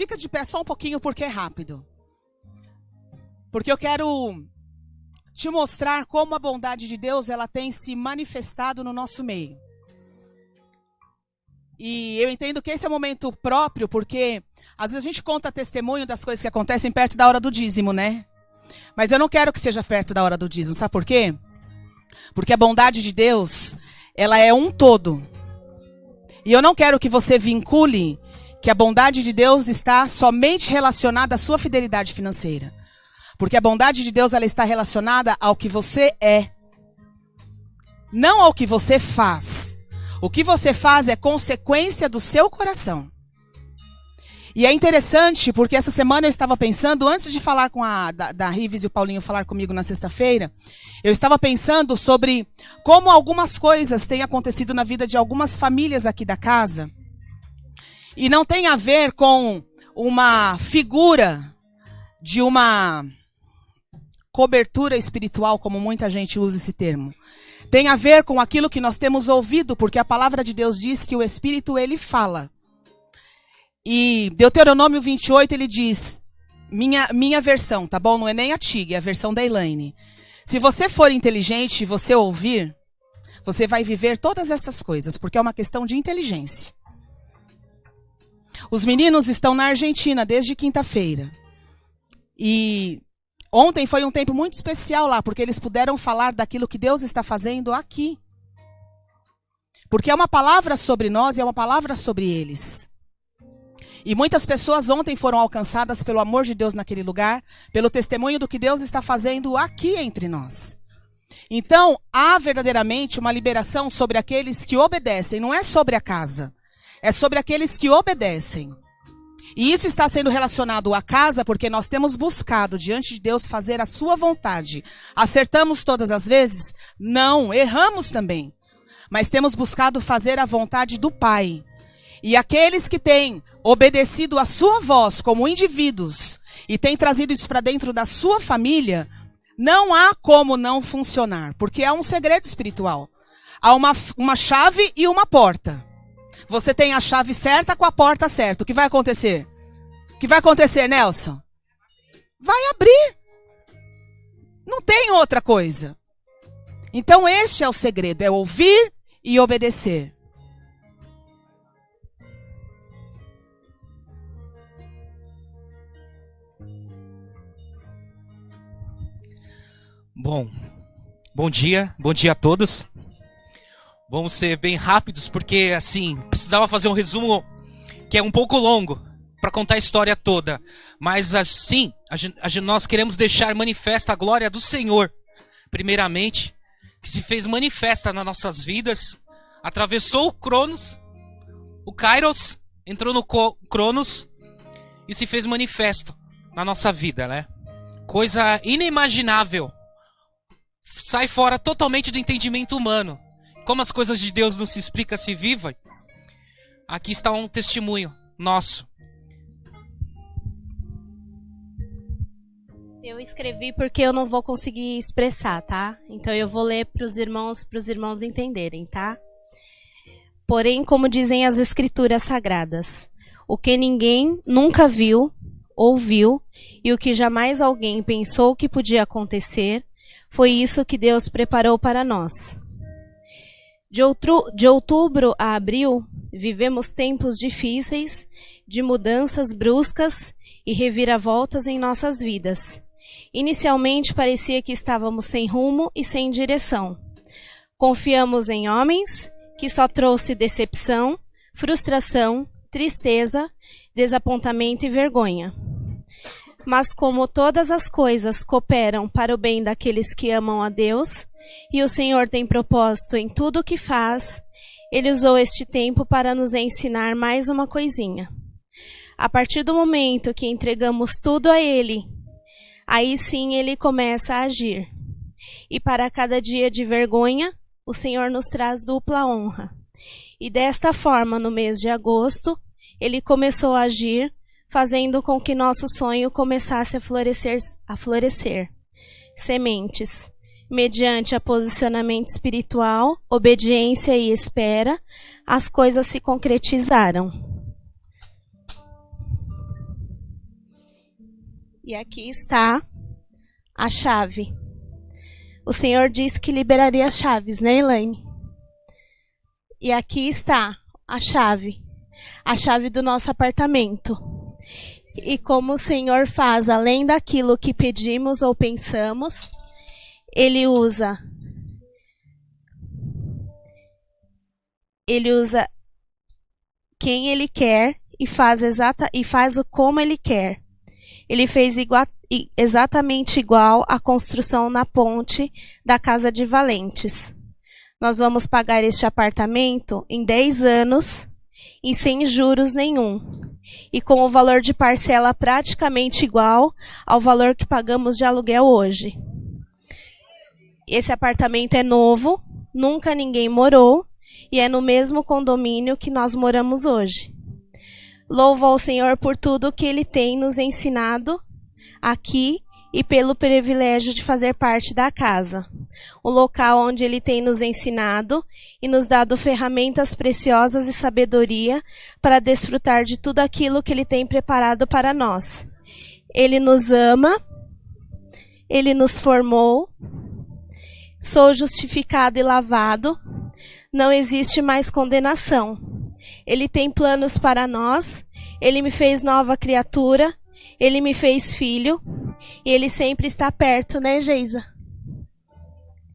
Fica de pé só um pouquinho porque é rápido. Porque eu quero te mostrar como a bondade de Deus ela tem se manifestado no nosso meio. E eu entendo que esse é o momento próprio, porque às vezes a gente conta testemunho das coisas que acontecem perto da hora do dízimo, né? Mas eu não quero que seja perto da hora do dízimo, sabe por quê? Porque a bondade de Deus, ela é um todo. E eu não quero que você vincule que a bondade de Deus está somente relacionada à sua fidelidade financeira. Porque a bondade de Deus ela está relacionada ao que você é, não ao que você faz. O que você faz é consequência do seu coração. E é interessante porque essa semana eu estava pensando, antes de falar com a da Rives e o Paulinho falar comigo na sexta-feira, eu estava pensando sobre como algumas coisas têm acontecido na vida de algumas famílias aqui da casa. E não tem a ver com uma figura de uma cobertura espiritual, como muita gente usa esse termo. Tem a ver com aquilo que nós temos ouvido, porque a palavra de Deus diz que o Espírito, ele fala. E Deuteronômio 28, ele diz, minha versão, tá bom? Não é nem a antiga, é a versão da Elaine. Se você for inteligente e você ouvir, você vai viver todas estas coisas, porque é uma questão de inteligência. Os meninos estão na Argentina desde quinta-feira. E ontem foi um tempo muito especial lá, porque eles puderam falar daquilo que Deus está fazendo aqui. Porque é uma palavra sobre nós e é uma palavra sobre eles. E muitas pessoas ontem foram alcançadas pelo amor de Deus naquele lugar, pelo testemunho do que Deus está fazendo aqui entre nós. Então, há verdadeiramente uma liberação sobre aqueles que obedecem, não é sobre a casa, é sobre aqueles que obedecem. E isso está sendo relacionado à casa porque nós temos buscado diante de Deus fazer a sua vontade. Acertamos todas as vezes? Não, erramos também. Mas temos buscado fazer a vontade do Pai. E aqueles que têm obedecido a sua voz como indivíduos e têm trazido isso para dentro da sua família, não há como não funcionar, porque há um segredo espiritual. Há uma chave e uma porta. Você tem a chave certa com a porta certa. O que vai acontecer? O que vai acontecer, Nelson? Vai abrir. Não tem outra coisa. Então este é o segredo, é ouvir e obedecer. Bom dia a todos. Vamos ser bem rápidos, porque assim, precisava fazer um resumo que é um pouco longo para contar a história toda. Mas assim, nós queremos deixar manifesta a glória do Senhor, primeiramente, que se fez manifesta nas nossas vidas, atravessou o Cronos, o Kairos, entrou no Cronos e se fez manifesto na nossa vida, né? Coisa inimaginável. Sai fora totalmente do entendimento humano. Como as coisas de Deus não se explicam, se vivem. Aqui está um testemunho nosso. Eu escrevi porque eu não vou conseguir expressar, tá? Então eu vou ler para os irmãos entenderem, tá? Porém, como dizem as escrituras sagradas, o que ninguém nunca viu, ouviu, e o que jamais alguém pensou que podia acontecer, foi isso que Deus preparou para nós. De outubro a abril, vivemos tempos difíceis, de mudanças bruscas e reviravoltas em nossas vidas. Inicialmente parecia que estávamos sem rumo e sem direção. Confiamos em homens, que só trouxe decepção, frustração, tristeza, desapontamento e vergonha. Mas como todas as coisas cooperam para o bem daqueles que amam a Deus, e o Senhor tem propósito em tudo o que faz, Ele usou este tempo para nos ensinar mais uma coisinha. A partir do momento que entregamos tudo a Ele, aí sim Ele começa a agir. E para cada dia de vergonha, o Senhor nos traz dupla honra. E desta forma, no mês de agosto, Ele começou a agir, fazendo com que nosso sonho começasse a florescer. Sementes. Mediante a posicionamento espiritual, obediência e espera, as coisas se concretizaram. E aqui está a chave. O Senhor disse que liberaria as chaves, né, Elaine? E aqui está a chave do nosso apartamento. E como o Senhor faz além daquilo que pedimos ou pensamos, Ele usa quem Ele quer e faz o como Ele quer. Ele fez exatamente igual à construção na ponte da Casa de Valentes. Nós vamos pagar este apartamento em 10 anos e sem juros nenhum. E com o valor de parcela praticamente igual ao valor que pagamos de aluguel hoje. Esse apartamento é novo, nunca ninguém morou, e é no mesmo condomínio que nós moramos hoje. Louvo ao Senhor por tudo que Ele tem nos ensinado aqui e pelo privilégio de fazer parte da casa. O local onde Ele tem nos ensinado e nos dado ferramentas preciosas e sabedoria para desfrutar de tudo aquilo que Ele tem preparado para nós. Ele nos ama, Ele nos formou, sou justificado e lavado, não existe mais condenação. Ele tem planos para nós, Ele me fez nova criatura, Ele me fez filho, e Ele sempre está perto, né, Geisa?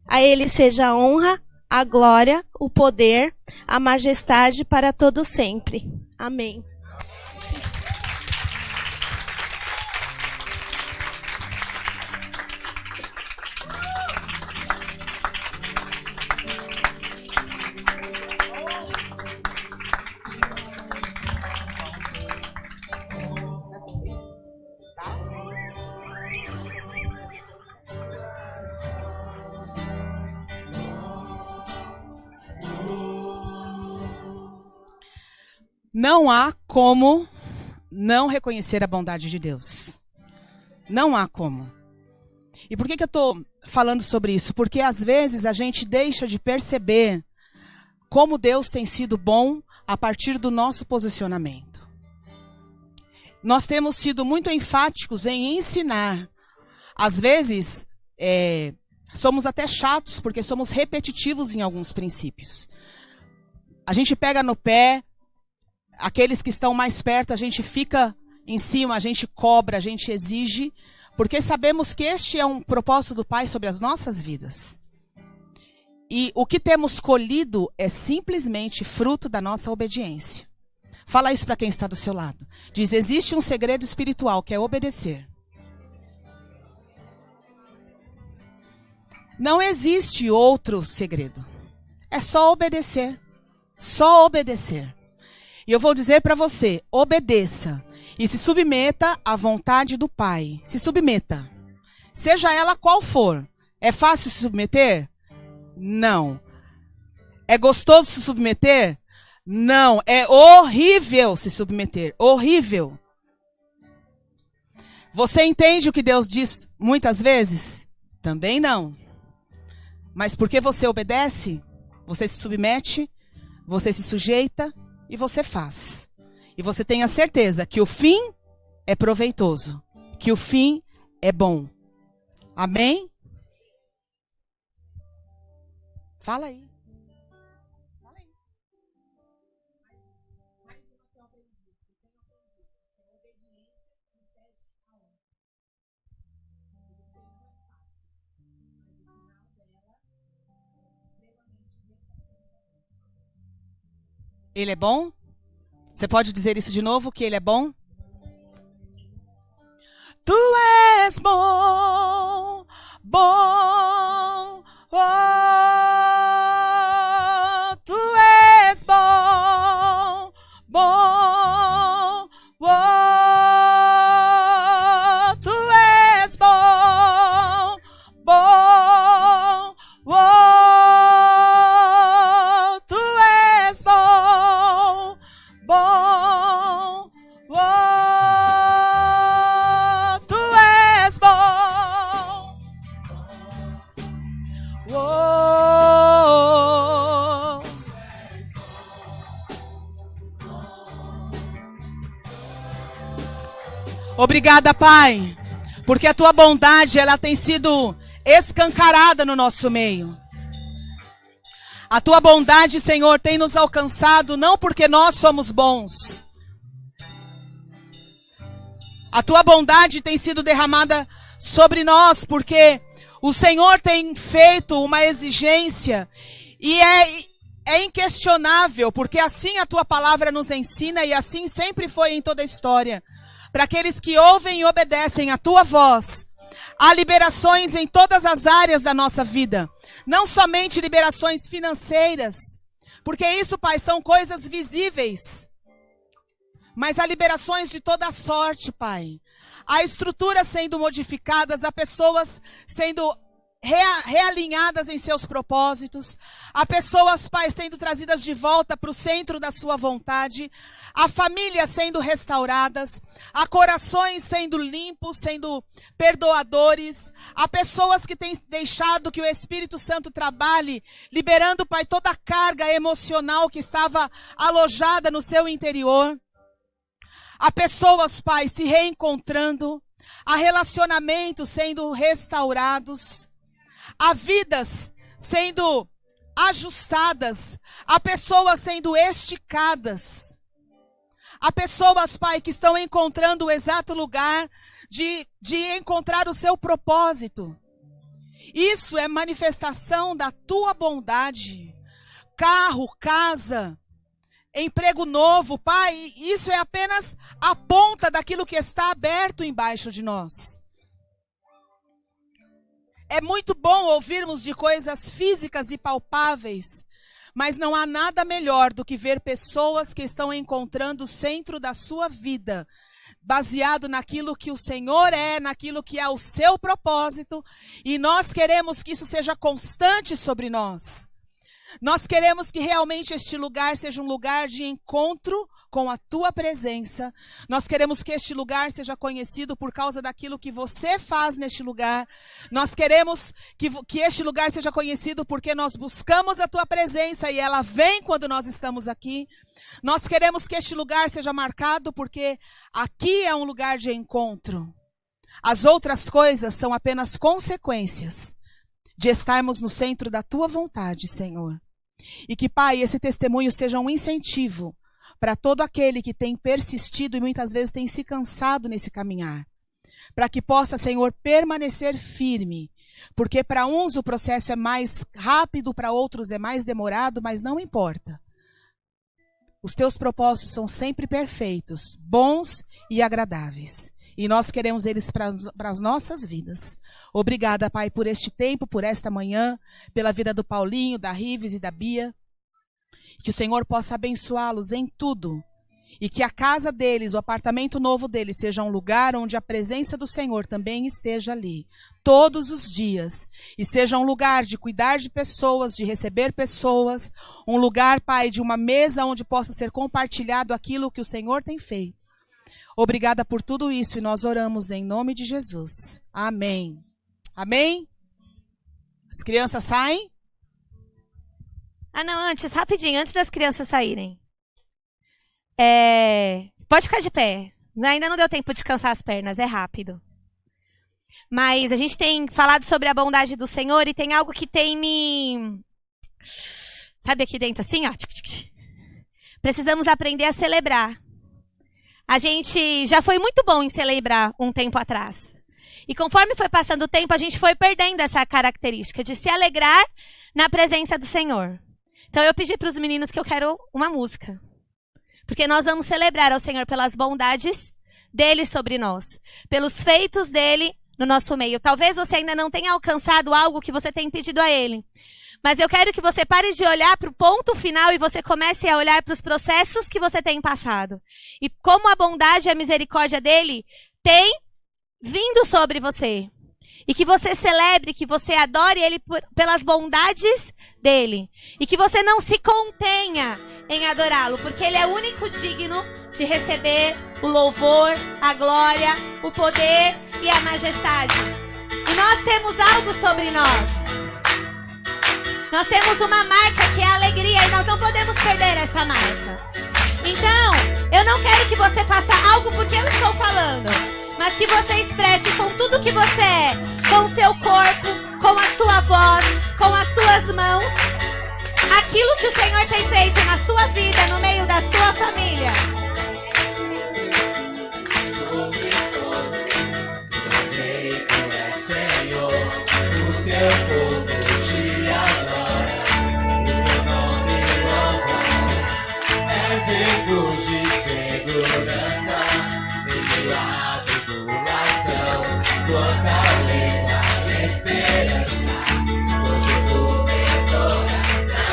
A Ele seja a honra, a glória, o poder, a majestade para todo sempre. Amém. Não há como não reconhecer a bondade de Deus. Não há como. E por que eu estou falando sobre isso? Porque às vezes a gente deixa de perceber como Deus tem sido bom a partir do nosso posicionamento. Nós temos sido muito enfáticos em ensinar. Às vezes, somos até chatos, porque somos repetitivos em alguns princípios. A gente pega no pé. Aqueles que estão mais perto, a gente fica em cima, a gente cobra, a gente exige, porque sabemos que este é um propósito do Pai sobre as nossas vidas. E o que temos colhido é simplesmente fruto da nossa obediência. Fala isso para quem está do seu lado. Diz, existe um segredo espiritual que é obedecer. Não existe outro segredo. É só obedecer. Só obedecer. E eu vou dizer para você, obedeça e se submeta à vontade do Pai. Se submeta. Seja ela qual for. É fácil se submeter? Não. É gostoso se submeter? Não. É horrível se submeter. Horrível. Você entende o que Deus diz muitas vezes? Também não. Mas porque você obedece, você se submete, você se sujeita, e você faz. E você tem a certeza que o fim é proveitoso. Que o fim é bom. Amém? Fala aí. Fala aí. Ele é bom? Você pode dizer isso de novo, que ele é bom? Tu és bom, bom, oh, tu és bom, bom, oh, tu és bom, bom, oh. Bom, oh, tu és bom, oh, obrigada, Pai. Porque a tua bondade, ela tem sido escancarada no nosso meio. A tua bondade, Senhor, tem nos alcançado não porque nós somos bons. A tua bondade tem sido derramada sobre nós porque o Senhor tem feito uma exigência e é inquestionável, porque assim a tua palavra nos ensina e assim sempre foi em toda a história. Para aqueles que ouvem e obedecem a tua voz, há liberações em todas as áreas da nossa vida. Não somente liberações financeiras, porque isso, Pai, são coisas visíveis. Mas há liberações de toda sorte, Pai. Há estruturas sendo modificadas, há pessoas sendo realinhadas em seus propósitos. Há pessoas, Pai, sendo trazidas de volta para o centro da sua vontade. Há famílias sendo restauradas. Há corações sendo limpos, sendo perdoadores. Há pessoas que têm deixado que o Espírito Santo trabalhe, liberando, Pai, toda a carga emocional que estava alojada no seu interior. Há pessoas, Pai, se reencontrando. Há relacionamentos sendo restaurados. Há vidas sendo ajustadas. Há pessoas sendo esticadas. Há pessoas, Pai, que estão encontrando o exato lugar de encontrar o seu propósito. Isso é manifestação da tua bondade. Carro, casa, emprego novo, Pai, isso é apenas a ponta daquilo que está aberto embaixo de nós. É muito bom ouvirmos de coisas físicas e palpáveis, mas não há nada melhor do que ver pessoas que estão encontrando o centro da sua vida, baseado naquilo que o Senhor é, naquilo que é o seu propósito, e nós queremos que isso seja constante sobre nós. Nós queremos que realmente este lugar seja um lugar de encontro com a tua presença. Nós queremos que este lugar seja conhecido por causa daquilo que você faz neste lugar. Nós queremos que este lugar seja conhecido porque nós buscamos a tua presença e ela vem quando nós estamos aqui. Nós queremos que este lugar seja marcado porque aqui é um lugar de encontro. As outras coisas são apenas consequências de estarmos no centro da tua vontade, Senhor. E que, Pai, esse testemunho seja um incentivo para todo aquele que tem persistido e muitas vezes tem se cansado nesse caminhar. Para que possa, Senhor, permanecer firme. Porque para uns o processo é mais rápido, para outros é mais demorado, mas não importa. Os teus propósitos são sempre perfeitos, bons e agradáveis. E nós queremos eles para as nossas vidas. Obrigada, Pai, por este tempo, por esta manhã, pela vida do Paulinho, da Rives e da Bia. Que o Senhor possa abençoá-los em tudo. E que a casa deles, o apartamento novo deles, seja um lugar onde a presença do Senhor também esteja ali. Todos os dias. E seja um lugar de cuidar de pessoas, de receber pessoas. Um lugar, Pai, de uma mesa onde possa ser compartilhado aquilo que o Senhor tem feito. Obrigada por tudo isso e nós oramos em nome de Jesus. Amém. Amém? As crianças saem? Ah, não, antes, rapidinho, antes das crianças saírem. Pode ficar de pé. Ainda não deu tempo de descansar as pernas, é rápido. Mas a gente tem falado sobre a bondade do Senhor e tem algo que tem me... Sabe aqui dentro assim, ó? Precisamos aprender a celebrar. A gente já foi muito bom em celebrar um tempo atrás. E conforme foi passando o tempo, a gente foi perdendo essa característica de se alegrar na presença do Senhor. Então eu pedi para os meninos que eu quero uma música. Porque nós vamos celebrar ao Senhor pelas bondades dele sobre nós. Pelos feitos dele no nosso meio. Talvez você ainda não tenha alcançado algo que você tem pedido a ele. Mas eu quero que você pare de olhar para o ponto final e você comece a olhar para os processos que você tem passado. E como a bondade e a misericórdia dele tem vindo sobre você. E que você celebre, que você adore ele pelas bondades dele. E que você não se contenha em adorá-lo, porque ele é o único digno de receber o louvor, a glória, o poder e a majestade. E nós temos algo sobre nós. Nós temos uma marca que é a alegria e nós não podemos perder essa marca. Então, eu não quero que você faça algo porque eu estou falando. mas que você expresse com tudo que você é, com o seu corpo, com a sua voz, com as suas mãos, aquilo que o Senhor tem feito na sua vida, no meio da sua família. Senhor, o teu povo te adora, o teu nome louva, és refúgio e segurança, em meio à tribulação, fortaleza, esperança, todo do meu coração.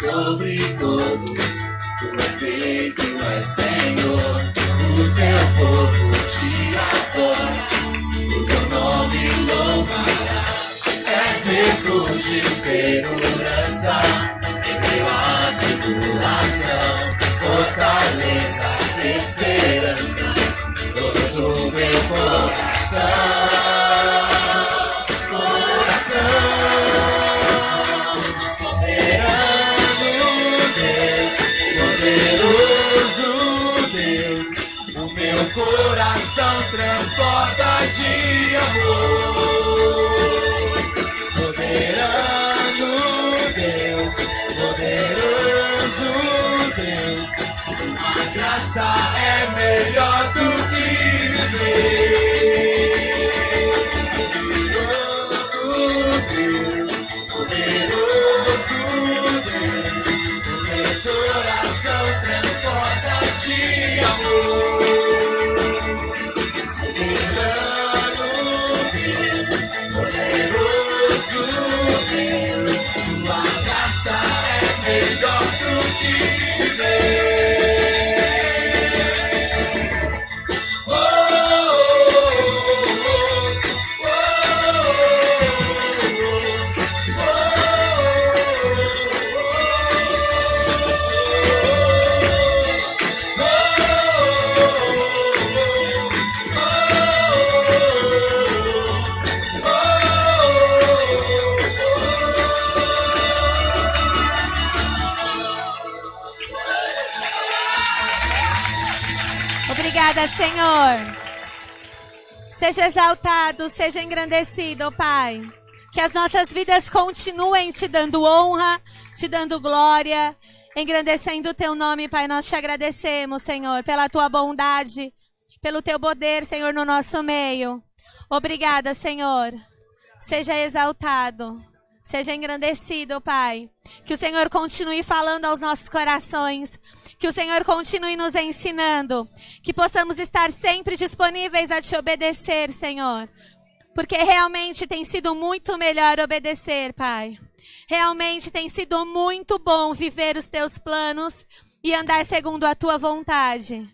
Sobre todos, tu és feito, tu és Senhor, o teu povo te adora, o teu nome louvará, és refúgio e segurança, em meio à tribulação, fortaleza, esperança, todo do meu coração. Coração transporta de amor. Soberano Deus, poderoso Deus, tua graça é melhor do que viver. Deus, poderoso Deus, o meu coração transporta de amor. Obrigada, Senhor. Seja exaltado, seja engrandecido, Pai. Que as nossas vidas continuem te dando honra, te dando glória, engrandecendo o teu nome, Pai. Nós te agradecemos, Senhor, pela tua bondade, pelo teu poder, Senhor, no nosso meio. Obrigada, Senhor. Seja exaltado, seja engrandecido, Pai. Que o Senhor continue falando aos nossos corações. Que o Senhor continue nos ensinando, que possamos estar sempre disponíveis a te obedecer, Senhor. Porque realmente tem sido muito melhor obedecer, Pai. Realmente tem sido muito bom viver os teus planos e andar segundo a tua vontade.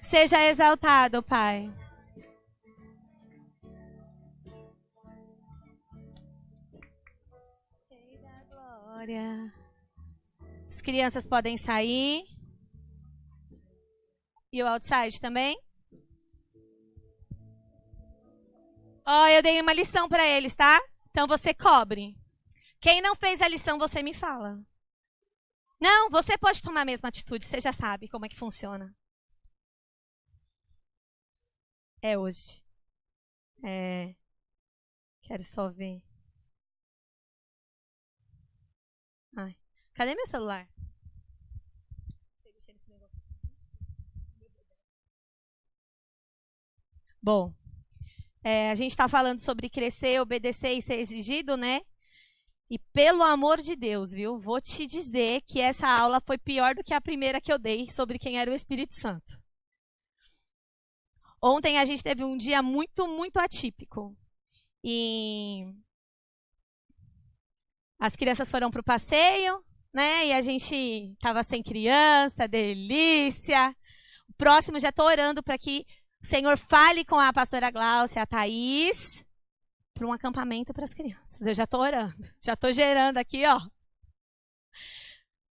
Seja exaltado, Pai. Rei da glória. As crianças podem sair. E o outside também? Ó, eu dei uma lição para eles, tá? Então você cobre. Quem não fez a lição, você me fala. Não, você pode tomar a mesma atitude, você já sabe como é que funciona. É hoje. Quero só ver. Ai, cadê meu celular? Bom, A gente está falando sobre crescer, obedecer e ser exigido, né? E pelo amor de Deus, viu? Vou te dizer que essa aula foi pior do que a primeira que eu dei sobre quem era o Espírito Santo. Ontem a gente teve um dia muito, muito atípico. E as crianças foram para o passeio, né? E a gente estava sem criança, delícia. O próximo, já estou orando para que o Senhor fale com a pastora Gláucia, a Thaís, para um acampamento para as crianças. Eu já estou orando. Já estou gerando aqui, ó.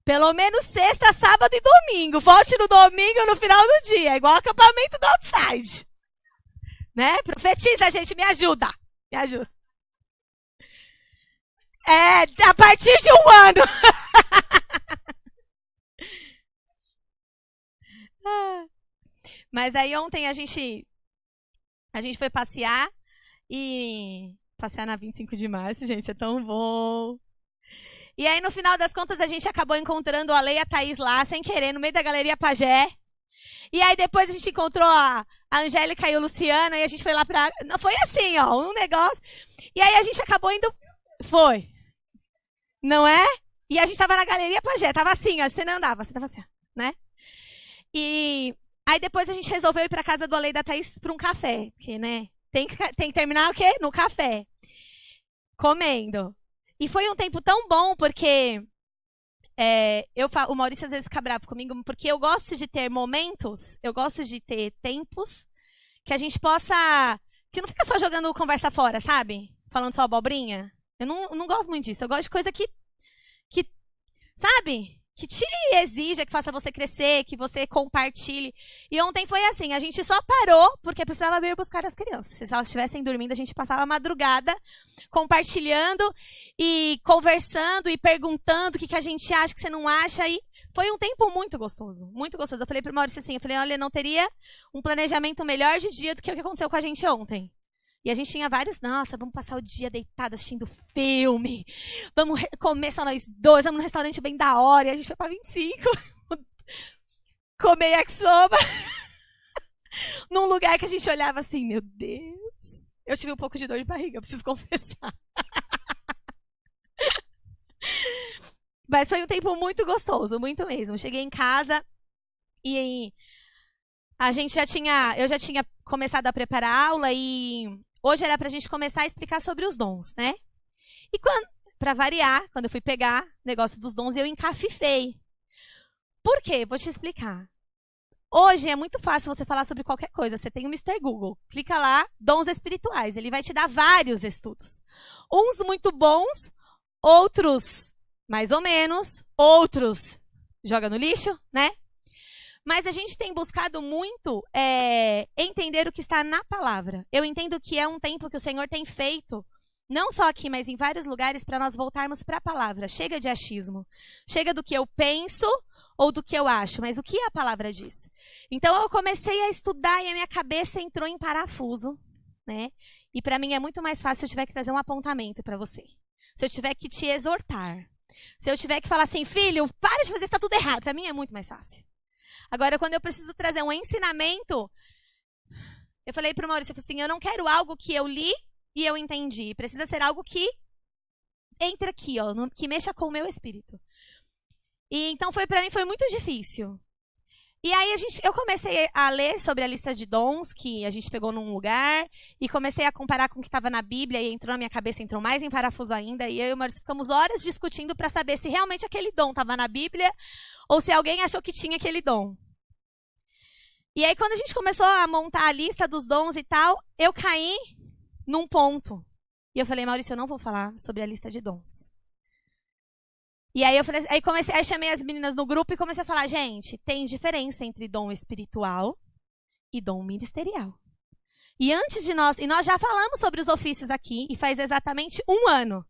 Pelo menos sexta, sábado e domingo. Volte no domingo no final do dia. Igual o acampamento do Outside. Né? Profetiza, gente. Me ajuda. Me ajuda. A partir de 1 ano. Mas aí ontem a gente foi passear. E passear na 25 de março, gente, é tão bom. E aí, no final das contas, a gente acabou encontrando a Lei e a Thaís lá, sem querer, no meio da Galeria Pajé. E aí, depois a gente encontrou a Angélica e o Luciano, e a gente foi lá pra... Não, foi assim, ó, um negócio. E aí, a gente acabou indo... Foi. Não é? E a gente tava na Galeria Pajé, tava assim, ó, você não andava, você tava assim, né? E aí, depois a gente resolveu ir pra casa do Ale e da Thaís pra um café, porque, né? Tem que terminar o quê? No café. Comendo. E foi um tempo tão bom, porque o Maurício às vezes fica bravo comigo, porque eu gosto de ter momentos, eu gosto de ter tempos que a gente possa... Que não fica só jogando conversa fora, sabe? Falando só abobrinha. Eu não gosto muito disso. Eu gosto de coisa que sabe? Que te exija, que faça você crescer, que você compartilhe. E ontem foi assim, a gente só parou porque precisava vir buscar as crianças. Se elas estivessem dormindo, a gente passava a madrugada compartilhando e conversando e perguntando o que a gente acha, o que você não acha. E foi um tempo muito gostoso, muito gostoso. Eu falei para o Maurício assim, olha, não teria um planejamento melhor de dia do que o que aconteceu com a gente ontem. E a gente tinha vários, nossa, vamos passar o dia deitado assistindo filme, vamos comer só nós dois, vamos num restaurante bem da hora, e a gente foi pra 25, comer yakisoba, num lugar que a gente olhava assim, meu Deus, eu tive um pouco de dor de barriga, eu preciso confessar. Mas foi um tempo muito gostoso, muito mesmo. Cheguei em casa e eu já tinha começado a preparar a aula e hoje era pra gente começar a explicar sobre os dons, né? E pra variar, quando eu fui pegar o negócio dos dons, eu encafifei. Por quê? Vou te explicar. Hoje é muito fácil você falar sobre qualquer coisa. Você tem o Mr. Google. Clica lá, dons espirituais. Ele vai te dar vários estudos. Uns muito bons, outros mais ou menos, outros joga no lixo, né? Mas a gente tem buscado muito entender o que está na palavra. Eu entendo que é um tempo que o Senhor tem feito, não só aqui, mas em vários lugares, para nós voltarmos para a palavra. Chega de achismo. Chega do que eu penso ou do que eu acho, mas o que a palavra diz. Então eu comecei a estudar e a minha cabeça entrou em parafuso, né? E para mim é muito mais fácil se eu tiver que trazer um apontamento para você. Se eu tiver que te exortar. Se eu tiver que falar assim, filho, para de fazer, está tudo errado. Para mim é muito mais fácil. Agora, quando eu preciso trazer um ensinamento, eu falei para o Maurício, assim, eu não quero algo que eu li e eu entendi. Precisa ser algo que entra aqui, ó, que mexa com o meu espírito. E então, para mim, foi muito difícil. E aí, eu comecei a ler sobre a lista de dons que a gente pegou num lugar e comecei a comparar com o que estava na Bíblia e entrou na minha cabeça, entrou mais em parafuso ainda. E eu e o Maurício ficamos horas discutindo para saber se realmente aquele dom estava na Bíblia ou se alguém achou que tinha aquele dom. E aí, quando a gente começou a montar a lista dos dons e tal, eu caí num ponto. E eu falei, Maurício, eu não vou falar sobre a lista de dons. E aí eu falei, aí chamei as meninas no grupo e comecei a falar, gente, tem diferença entre dom espiritual e dom ministerial. E nós já falamos sobre os ofícios aqui, e faz exatamente 1 ano.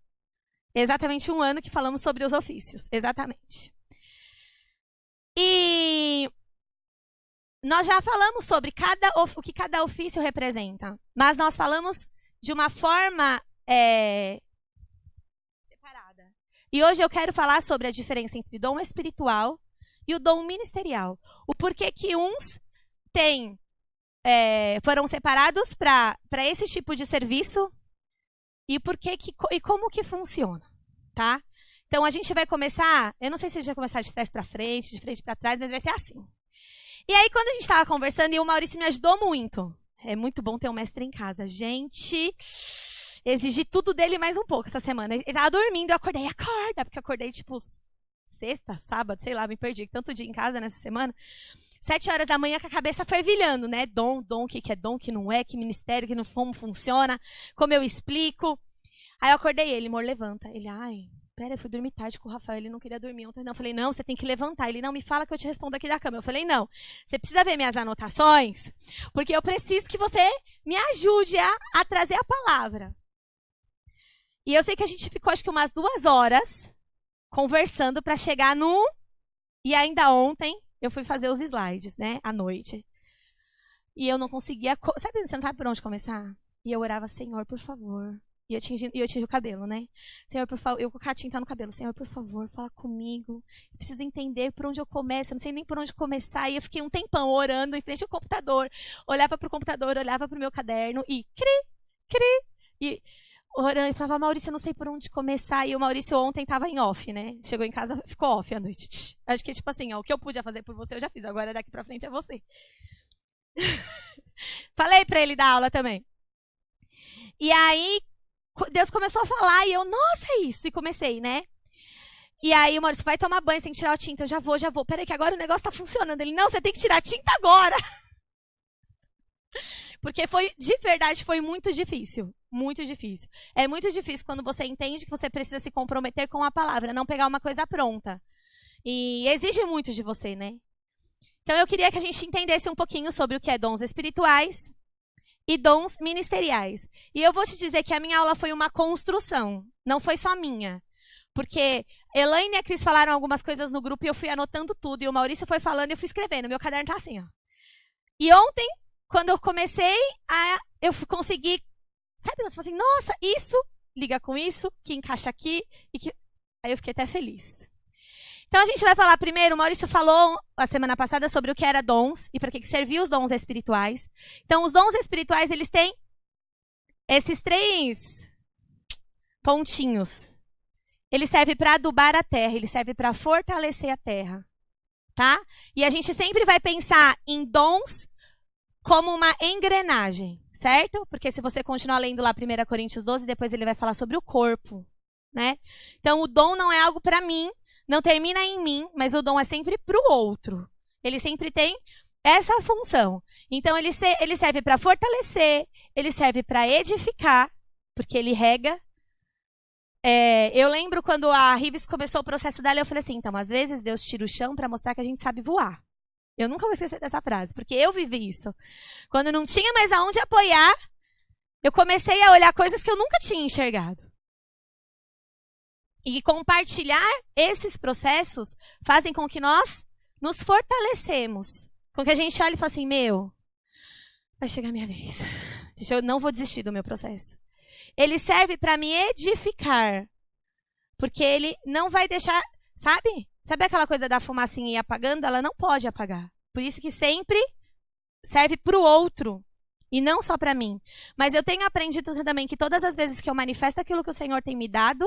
Exatamente 1 ano que falamos sobre os ofícios. Exatamente. E nós já falamos sobre o que cada ofício representa. Mas nós falamos de uma forma separada. E hoje eu quero falar sobre a diferença entre dom espiritual e o dom ministerial. O porquê que uns têm foram separados para esse tipo de serviço e e como que funciona, tá? Então a gente vai começar, eu não sei se a gente vai começar de trás para frente, de frente para trás, mas vai ser assim. E aí quando a gente estava conversando, e o Maurício me ajudou muito. É muito bom ter um mestre em casa. Gente, exigi tudo dele mais um pouco essa semana. Ele estava dormindo, eu acordei, acorda, porque eu acordei tipo sexta, sábado, sei lá, me perdi tanto dia em casa nessa semana. 7 horas da manhã com a cabeça fervilhando, né? Dom, o que é dom, que não é, que ministério, que não como funciona, como eu explico. Aí eu acordei ele, amor, levanta. Ele, pera, eu fui dormir tarde com o Rafael, ele não queria dormir ontem. Não, eu falei, não, você tem que levantar. Ele, não, me fala que eu te respondo aqui da cama. Eu falei, não, você precisa ver minhas anotações, porque eu preciso que você me ajude a trazer a palavra. E eu sei que a gente ficou, acho que umas 2 horas conversando para chegar no... E ainda ontem eu fui fazer os slides, né, à noite. E eu não conseguia... Sabe, você não sabe por onde começar? E eu orava, Senhor, por favor... E eu tingi o cabelo, né? Senhor, por favor, eu com a tinta no cabelo. Senhor, por favor, fala comigo. Eu preciso entender por onde eu começo. Eu não sei nem por onde começar. E eu fiquei um tempão orando em frente ao computador. Olhava para o computador, olhava para o meu caderno e e orando. E falava, Maurício, eu não sei por onde começar. E o Maurício ontem estava em off, né? Chegou em casa, ficou off à noite. Acho que, tipo assim, o que eu podia fazer por você, eu já fiz. Agora, daqui para frente, é você. Falei para ele dar aula também. E aí, Deus começou a falar e eu, nossa, é isso. E comecei, né? E aí o Maurício, vai tomar banho, você tem que tirar a tinta. Eu já vou. Peraí que agora o negócio tá funcionando. Ele, não, você tem que tirar a tinta agora. Porque de verdade, foi muito difícil. Muito difícil. É muito difícil quando você entende que você precisa se comprometer com a palavra, não pegar uma coisa pronta. E exige muito de você, né? Então eu queria que a gente entendesse um pouquinho sobre o que é dons espirituais e dons ministeriais. E eu vou te dizer que a minha aula foi uma construção, não foi só minha. Porque Elaine e a Cris falaram algumas coisas no grupo e eu fui anotando tudo. E o Maurício foi falando e eu fui escrevendo. Meu caderno tá assim, ó. E ontem, quando eu comecei, eu consegui... Sabe, você fala assim, nossa, isso liga com isso, que encaixa aqui. Aí eu fiquei até feliz. Então a gente vai falar primeiro, o Maurício falou a semana passada sobre o que era dons e para que serviam os dons espirituais. Então os dons espirituais, eles têm esses 3 pontinhos. Ele serve para adubar a terra, ele serve para fortalecer a terra, tá? E a gente sempre vai pensar em dons como uma engrenagem, certo? Porque se você continuar lendo lá 1 Coríntios 12, depois ele vai falar sobre o corpo, né? Então o dom não é algo para mim, não termina em mim, mas o dom é sempre para o outro. Ele sempre tem essa função. Então, ele serve para fortalecer, ele serve para edificar, porque ele rega. Eu lembro quando a Rives começou o processo dela, eu falei assim, então, às vezes Deus tira o chão para mostrar que a gente sabe voar. Eu nunca vou esquecer dessa frase, porque eu vivi isso. Quando não tinha mais aonde apoiar, eu comecei a olhar coisas que eu nunca tinha enxergado. E compartilhar esses processos fazem com que nós nos fortalecemos. Com que a gente olhe e fale assim, vai chegar a minha vez. Eu não vou desistir do meu processo. Ele serve para me edificar. Porque ele não vai deixar, sabe? Sabe aquela coisa da fumacinha ir apagando? Ela não pode apagar. Por isso que sempre serve para o outro. E não só para mim. Mas eu tenho aprendido também que todas as vezes que eu manifesto aquilo que o Senhor tem me dado,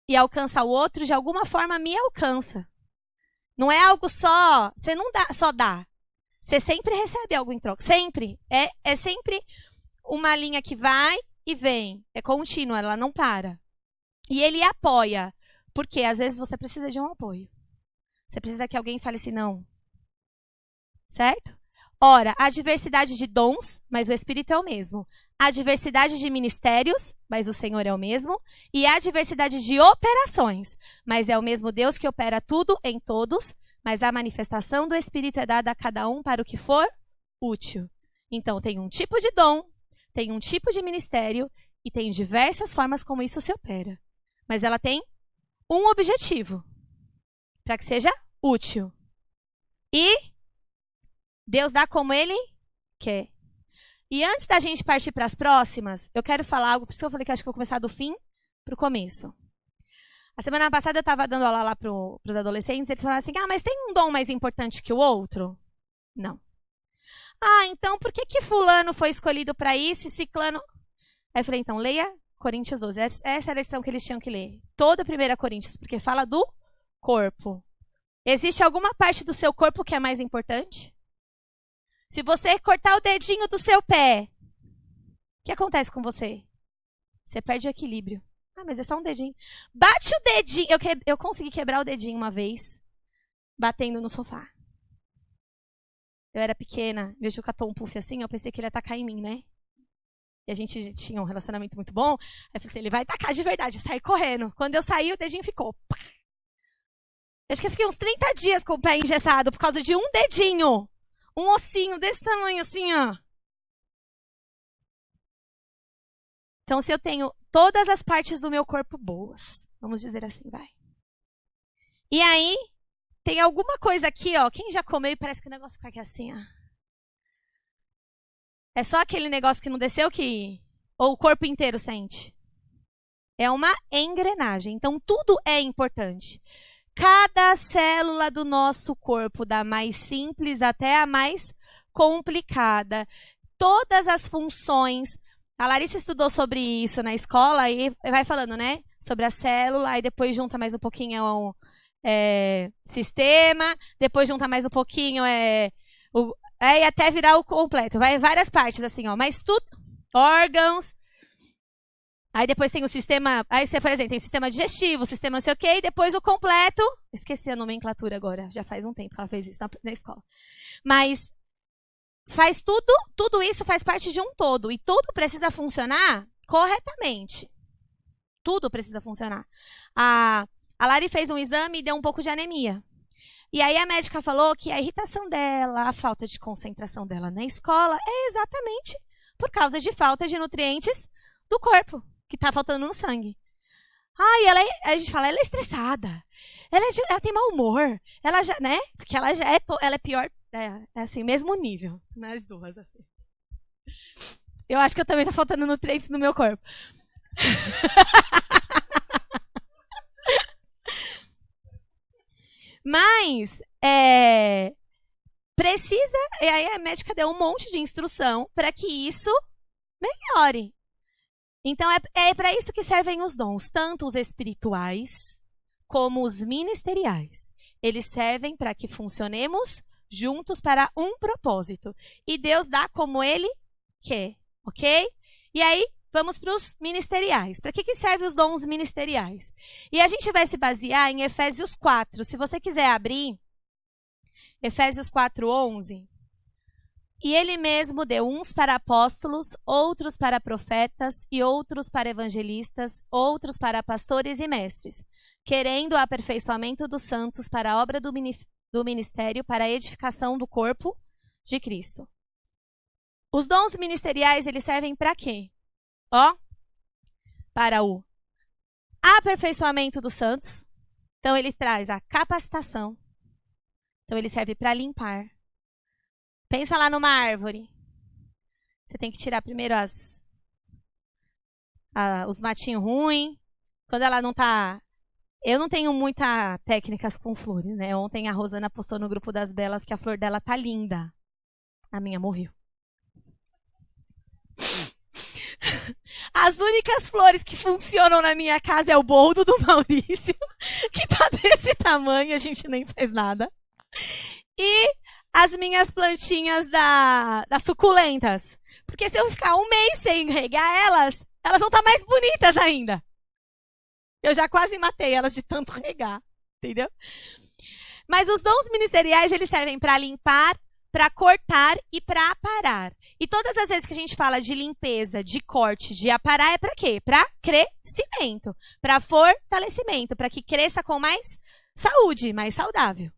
e alcança o outro, de alguma forma me alcança. Não é algo só... Você não só dá. Você sempre recebe algo em troca. Sempre. É sempre uma linha que vai e vem. É contínua, ela não para. E ele apoia. Porque às vezes você precisa de um apoio. Você precisa que alguém fale assim, não. Certo? Ora, há diversidade de dons, mas o Espírito é o mesmo. Há diversidade de ministérios, mas o Senhor é o mesmo. E há diversidade de operações, mas é o mesmo Deus que opera tudo em todos, mas a manifestação do Espírito é dada a cada um para o que for útil. Então, tem um tipo de dom, tem um tipo de ministério e tem diversas formas como isso se opera. Mas ela tem um objetivo, para que seja útil. E Deus dá como Ele quer. E antes da gente partir para as próximas, eu quero falar algo, por isso eu falei que acho que eu vou começar do fim para o começo. A semana passada eu estava dando aula lá para os adolescentes, eles falaram assim, mas tem um dom mais importante que o outro? Não. Ah, então por que fulano foi escolhido para isso e ciclano... Aí eu falei, então, leia Coríntios 12. Essa era a lição que eles tinham que ler. Toda a 1 Coríntios, porque fala do corpo. Existe alguma parte do seu corpo que é mais importante? Se você cortar o dedinho do seu pé, o que acontece com você? Você perde o equilíbrio. Ah, mas é só um dedinho. Bate o dedinho. Eu consegui quebrar o dedinho uma vez, batendo no sofá. Eu era pequena, vejo que catou um puff assim, eu pensei que ele ia tacar em mim, né? E a gente tinha um relacionamento muito bom. Aí eu pensei, ele vai tacar de verdade. Eu saí correndo. Quando eu saí, o dedinho ficou. Acho que eu fiquei uns 30 dias com o pé engessado por causa de um dedinho. Um ossinho desse tamanho assim, ó. Então, se eu tenho todas as partes do meu corpo boas, vamos dizer assim, vai. E aí, tem alguma coisa aqui, ó. Quem já comeu e parece que o negócio fica aqui assim, ó. É só aquele negócio que não desceu que... Ou o corpo inteiro sente? É uma engrenagem. Então, tudo é importante. Cada célula do nosso corpo, da mais simples até a mais complicada. Todas as funções. A Larissa estudou sobre isso na escola e vai falando, né? Sobre a célula, aí depois junta mais um pouquinho ao sistema, depois junta mais um pouquinho e até virar o completo. Vai várias partes assim, ó. Mas tudo, órgãos. Aí depois tem o sistema, aí você, por exemplo, tem o sistema digestivo, o sistema não sei o quê, e depois o completo. Esqueci a nomenclatura agora, já faz um tempo que ela fez isso na escola. Mas faz tudo isso faz parte de um todo. E tudo precisa funcionar corretamente. Tudo precisa funcionar. A Lari fez um exame e deu um pouco de anemia. E aí a médica falou que a irritação dela, a falta de concentração dela na escola é exatamente por causa de falta de nutrientes do corpo, que está faltando no sangue. A gente fala, ela é estressada. Ela tem mau humor. Ela já, né? Porque ela é pior, é assim, mesmo nível, nas duas, assim. Eu acho que eu também tá faltando nutrientes no meu corpo. Mas, precisa, e aí a médica deu um monte de instrução para que isso melhore. Então, é para isso que servem os dons, tanto os espirituais como os ministeriais. Eles servem para que funcionemos juntos para um propósito. E Deus dá como Ele quer, ok? E aí, vamos para os ministeriais. Para que servem os dons ministeriais? E a gente vai se basear em Efésios 4. Se você quiser abrir, Efésios 4:11. E ele mesmo deu uns para apóstolos, outros para profetas, e outros para evangelistas, outros para pastores e mestres, querendo o aperfeiçoamento dos santos para a obra do ministério, para a edificação do corpo de Cristo. Os dons ministeriais, eles servem para quê? Para o aperfeiçoamento dos santos. Então, ele traz a capacitação. Então, ele serve para limpar. Pensa lá numa árvore. Você tem que tirar primeiro os matinhos ruins. Quando ela não tá... Eu não tenho muitas técnicas com flores, né? Ontem a Rosana postou no grupo das belas que a flor dela tá linda. A minha morreu. As únicas flores que funcionam na minha casa é o boldo do Maurício, que tá desse tamanho, a gente nem fez nada. E as minhas plantinhas das suculentas. Porque se eu ficar um mês sem regar elas vão estar mais bonitas ainda. Eu já quase matei elas de tanto regar, entendeu? Mas os dons ministeriais, eles servem para limpar, para cortar e para aparar. E todas as vezes que a gente fala de limpeza, de corte, de aparar, é para quê? Para crescimento, para fortalecimento, para que cresça com mais saúde, mais saudável.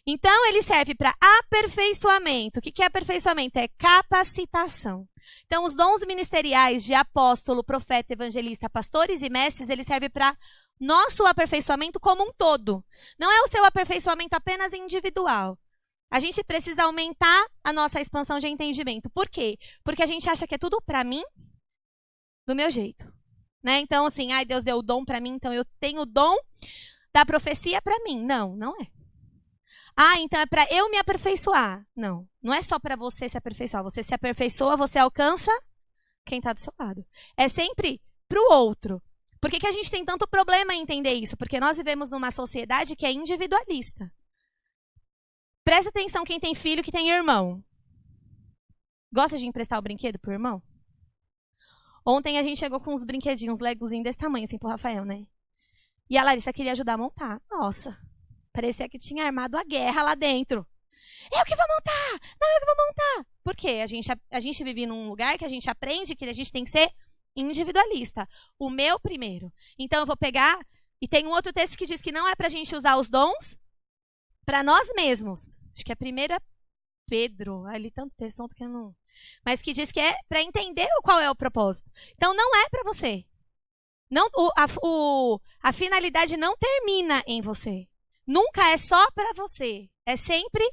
Então, ele serve para aperfeiçoamento. O que é aperfeiçoamento? É capacitação. Então, os dons ministeriais de apóstolo, profeta, evangelista, pastores e mestres, ele serve para nosso aperfeiçoamento como um todo. Não é o seu aperfeiçoamento apenas individual. A gente precisa aumentar a nossa expansão de entendimento. Por quê? Porque a gente acha que é tudo para mim, do meu jeito. Né? Então, assim, Deus deu o dom para mim, então eu tenho o dom da profecia para mim. Não, não é. Ah, então é para eu me aperfeiçoar. Não, não é só para você se aperfeiçoar. Você se aperfeiçoa, você alcança quem está do seu lado. É sempre para o outro. Por que a gente tem tanto problema em entender isso? Porque nós vivemos numa sociedade que é individualista. Presta atenção quem tem filho, que tem irmão. Gosta de emprestar o brinquedo pro irmão? Ontem a gente chegou com uns brinquedinhos, legozinhos desse tamanho, assim, pro Rafael, né? E a Larissa queria ajudar a montar. Nossa, parecia que tinha armado a guerra lá dentro. Eu que vou montar! Não, eu que vou montar! Por quê? A gente vive num lugar que a gente aprende que a gente tem que ser individualista. O meu primeiro. Então eu vou pegar... E tem um outro texto que diz que não é pra gente usar os dons para nós mesmos. Acho que a Pedro. Ali tanto texto que eu não... Mas que diz que é para entender qual é o propósito. Então não é para você. Não, a finalidade não termina em você. Nunca é só para você. É sempre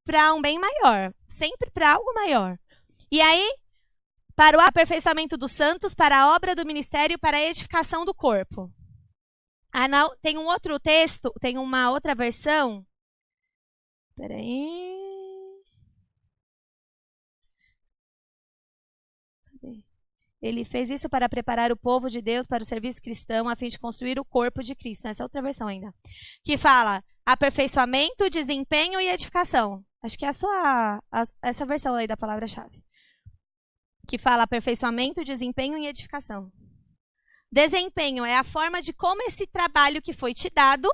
para um bem maior. Sempre para algo maior. E aí, para o aperfeiçoamento dos santos, para a obra do ministério, para a edificação do corpo. Tem um outro texto, tem uma outra versão. Espera aí. Ele fez isso para preparar o povo de Deus para o serviço cristão, a fim de construir o corpo de Cristo. Essa é outra versão ainda. Que fala aperfeiçoamento, desempenho e edificação. Acho que é essa versão aí da palavra-chave. Que fala aperfeiçoamento, desempenho e edificação. Desempenho é a forma de como esse trabalho que foi te dado,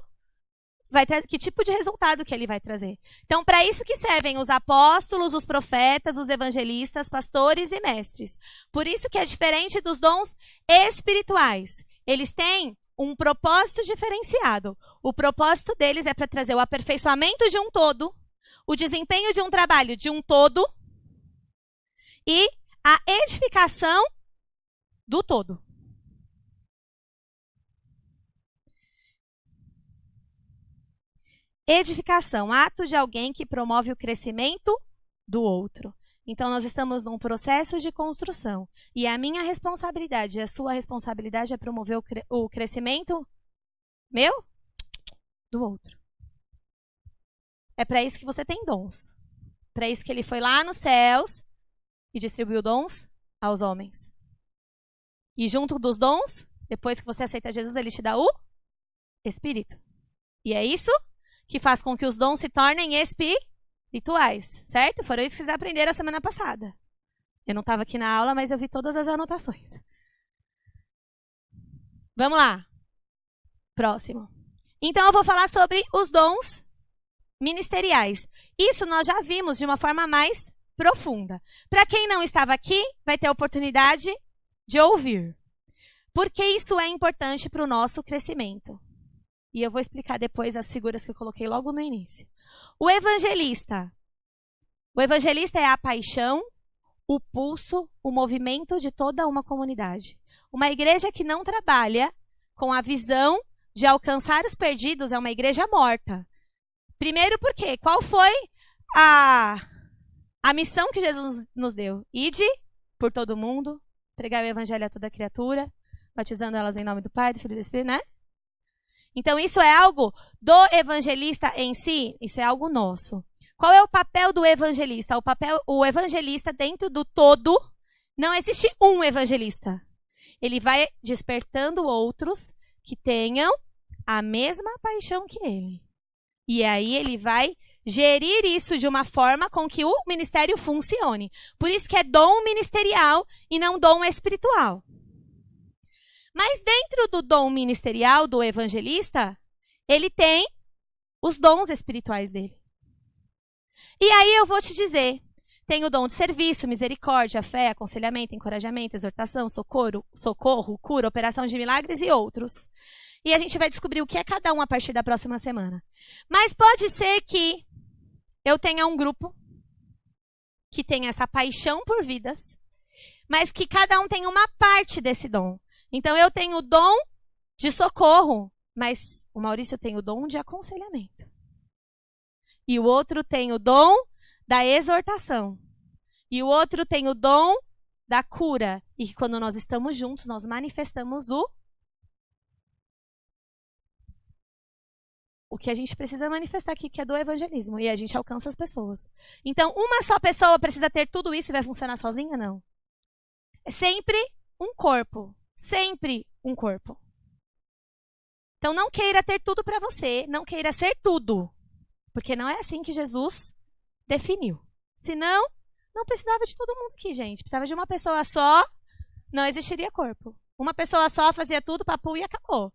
que tipo de resultado que ele vai trazer. Então, para isso que servem os apóstolos, os profetas, os evangelistas, pastores e mestres. Por isso que é diferente dos dons espirituais. Eles têm um propósito diferenciado. O propósito deles é para trazer o aperfeiçoamento de um todo, o desempenho de um trabalho de um todo e a edificação do todo. Edificação, ato de alguém que promove o crescimento do outro. Então, nós estamos num processo de construção. E a minha responsabilidade e a sua responsabilidade é promover o crescimento meu do outro. É para isso que você tem dons. Para isso que ele foi lá nos céus e distribuiu dons aos homens. E junto dos dons, depois que você aceita Jesus, ele te dá o Espírito. E é isso que faz com que os dons se tornem espirituais, certo? Foram isso que vocês aprenderam a semana passada. Eu não estava aqui na aula, mas eu vi todas as anotações. Vamos lá. Próximo. Então, eu vou falar sobre os dons ministeriais. Isso nós já vimos de uma forma mais profunda. Para quem não estava aqui, vai ter a oportunidade de ouvir. Porque isso é importante para o nosso crescimento. E eu vou explicar depois as figuras que eu coloquei logo no início. O evangelista. O evangelista é a paixão, o pulso, o movimento de toda uma comunidade. Uma igreja que não trabalha com a visão de alcançar os perdidos é uma igreja morta. Primeiro porque qual foi a missão que Jesus nos deu? Ide por todo mundo, pregar o evangelho a toda criatura, batizando elas em nome do Pai, do Filho e do Espírito, né? Então, isso é algo do evangelista em si? Isso é algo nosso. Qual é o papel do evangelista? O evangelista, dentro do todo, não existe um evangelista. Ele vai despertando outros que tenham a mesma paixão que ele. E aí ele vai gerir isso de uma forma com que o ministério funcione. Por isso que é dom ministerial e não dom espiritual. Mas dentro do dom ministerial do evangelista, ele tem os dons espirituais dele. E aí eu vou te dizer, tem o dom de serviço, misericórdia, fé, aconselhamento, encorajamento, exortação, socorro, cura, operação de milagres e outros. E a gente vai descobrir o que é cada um a partir da próxima semana. Mas pode ser que eu tenha um grupo que tenha essa paixão por vidas, mas que cada um tenha uma parte desse dom. Então, eu tenho o dom de socorro, mas o Maurício tem o dom de aconselhamento. E o outro tem o dom da exortação. E o outro tem o dom da cura. E que quando nós estamos juntos, nós manifestamos o que a gente precisa manifestar aqui, que é do evangelismo. E a gente alcança as pessoas. Então, uma só pessoa precisa ter tudo isso e vai funcionar sozinha? Não. É sempre um corpo. Sempre um corpo. Então, não queira ter tudo para você. Não queira ser tudo. Porque não é assim que Jesus definiu. Senão, não precisava de todo mundo aqui, gente. Precisava de uma pessoa só, não existiria corpo. Uma pessoa só fazia tudo, papo, e acabou.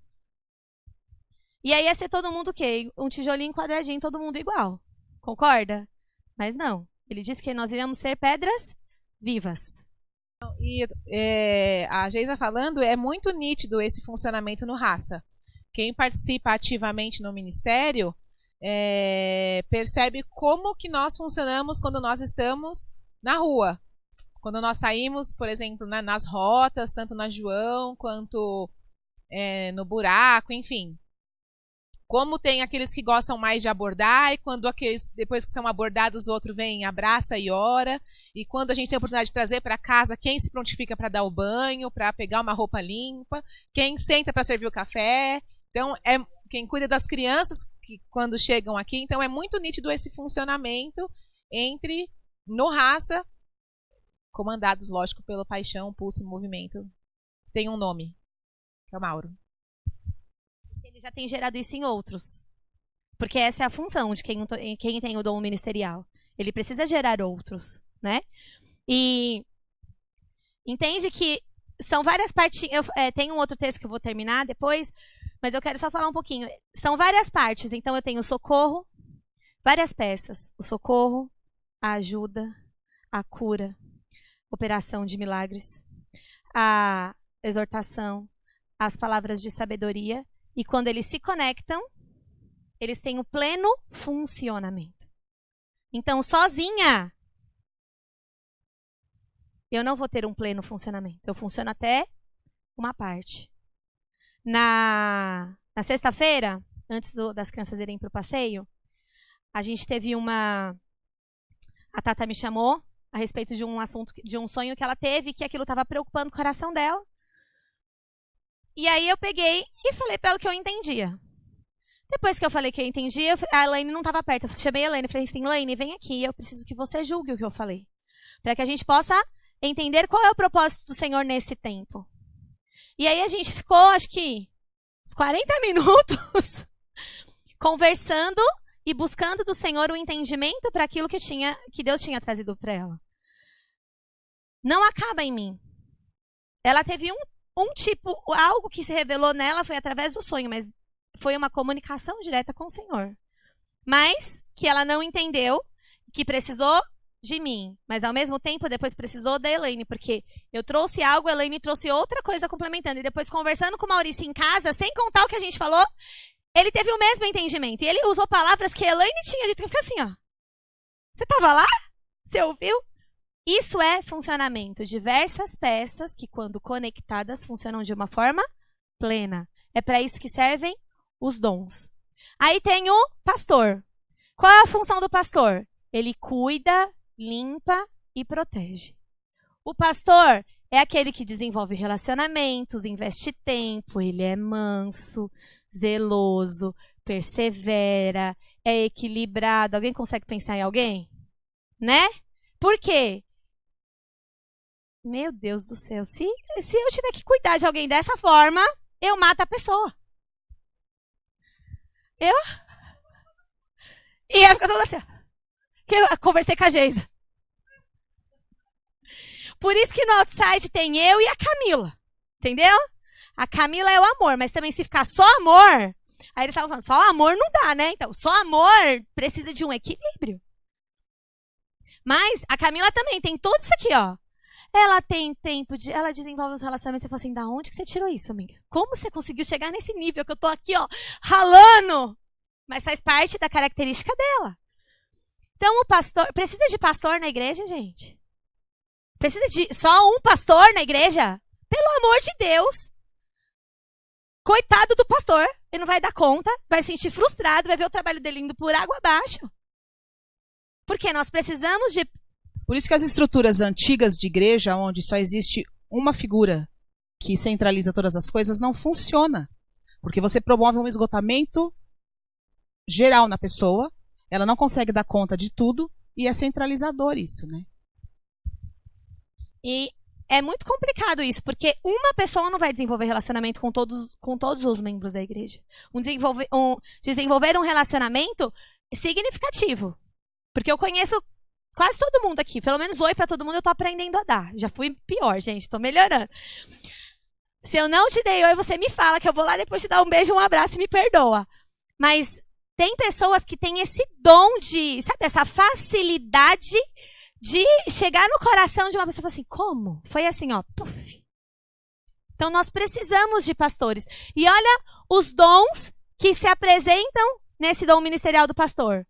E aí ia ser todo mundo o quê? Um tijolinho quadradinho, todo mundo igual. Concorda? Mas não. Ele disse que nós iríamos ser pedras vivas. E a Geisa falando, é muito nítido esse funcionamento no Raça. Quem participa ativamente no ministério percebe como que nós funcionamos quando nós estamos na rua. Quando nós saímos, por exemplo, nas rotas, tanto na João quanto no buraco, enfim. Como tem aqueles que gostam mais de abordar, e quando aqueles, depois que são abordados, o outro vem, abraça e ora. E quando a gente tem a oportunidade de trazer para casa, quem se prontifica para dar o banho, para pegar uma roupa limpa, quem senta para servir o café. Então, quem cuida das crianças que, quando chegam aqui. Então, é muito nítido esse funcionamento no Raça, comandados, lógico, pelo Paixão, Pulso e Movimento. Tem um nome, que é o Mauro. Ele já tem gerado isso em outros. Porque essa é a função de quem tem o dom ministerial. Ele precisa gerar outros, né? E entende que são várias partes. Tem um outro texto que eu vou terminar depois, mas eu quero só falar um pouquinho. São várias partes. Então eu tenho o socorro, várias peças. O socorro, a ajuda, a cura, operação de milagres, a exortação, as palavras de sabedoria. E quando eles se conectam, eles têm o pleno funcionamento. Então, sozinha, eu não vou ter um pleno funcionamento. Eu funciono até uma parte. Na sexta-feira, antes das crianças irem para o passeio, a gente teve a Tata me chamou a respeito de um assunto, de um sonho que ela teve, que aquilo estava preocupando o coração dela. E aí eu peguei e falei para ela que eu entendia. Depois que eu falei que eu entendia, a Elaine não estava perto. Eu chamei a Elaine e falei assim, Elaine, vem aqui, eu preciso que você julgue o que eu falei. Para que a gente possa entender qual é o propósito do Senhor nesse tempo. E aí a gente ficou, acho que, uns 40 minutos conversando e buscando do Senhor o entendimento para aquilo que Deus tinha trazido para ela. Não acaba em mim. Ela teve algo que se revelou nela foi através do sonho, mas foi uma comunicação direta com o Senhor. Mas que ela não entendeu, que precisou de mim, mas ao mesmo tempo depois precisou da Elaine, porque eu trouxe algo, a Elaine trouxe outra coisa complementando, e depois conversando com o Maurício em casa, sem contar o que a gente falou, ele teve o mesmo entendimento, e ele usou palavras que a Elaine tinha dito, que fica assim, ó. Você estava lá? Você ouviu? Isso é funcionamento. Diversas peças que, quando conectadas, funcionam de uma forma plena. É para isso que servem os dons. Aí tem o pastor. Qual é a função do pastor? Ele cuida, limpa e protege. O pastor é aquele que desenvolve relacionamentos, investe tempo, ele é manso, zeloso, persevera, é equilibrado. Alguém consegue pensar em alguém? Né? Por quê? Meu Deus do céu, se eu tiver que cuidar de alguém dessa forma, eu mato a pessoa. E eu fico toda assim, que eu conversei com a Geisa. Por isso que no Outside tem eu e a Camila, entendeu? A Camila é o amor, mas também se ficar só amor, aí eles estavam falando, só amor não dá, né? Então, só amor precisa de um equilíbrio. Mas a Camila também tem tudo isso aqui, ó. Ela tem tempo ela desenvolve os relacionamentos. Você fala assim, da onde que você tirou isso, amiga? Como você conseguiu chegar nesse nível que eu tô aqui, ó, ralando? Mas faz parte da característica dela. Então, o pastor... Precisa de pastor na igreja, gente? Precisa de só um pastor na igreja? Pelo amor de Deus. Coitado do pastor. Ele não vai dar conta, vai se sentir frustrado, vai ver o trabalho dele indo por água abaixo. Porque nós precisamos de... Por isso que as estruturas antigas de igreja, onde só existe uma figura que centraliza todas as coisas, não funciona. Porque você promove um esgotamento geral na pessoa, ela não consegue dar conta de tudo, e é centralizador isso, né? E é muito complicado isso, porque uma pessoa não vai desenvolver relacionamento com todos os membros da igreja. Desenvolver um relacionamento significativo. Porque eu conheço quase todo mundo aqui. Pelo menos oi pra todo mundo eu tô aprendendo a dar. Já fui pior, gente. Tô melhorando. Se eu não te dei oi, você me fala que eu vou lá depois te dar um beijo, um abraço e me perdoa. Mas tem pessoas que têm esse dom de, sabe, essa facilidade de chegar no coração de uma pessoa e falar assim, como? Foi assim, ó. Puf. Então nós precisamos de pastores. E olha os dons que se apresentam nesse dom ministerial do pastor.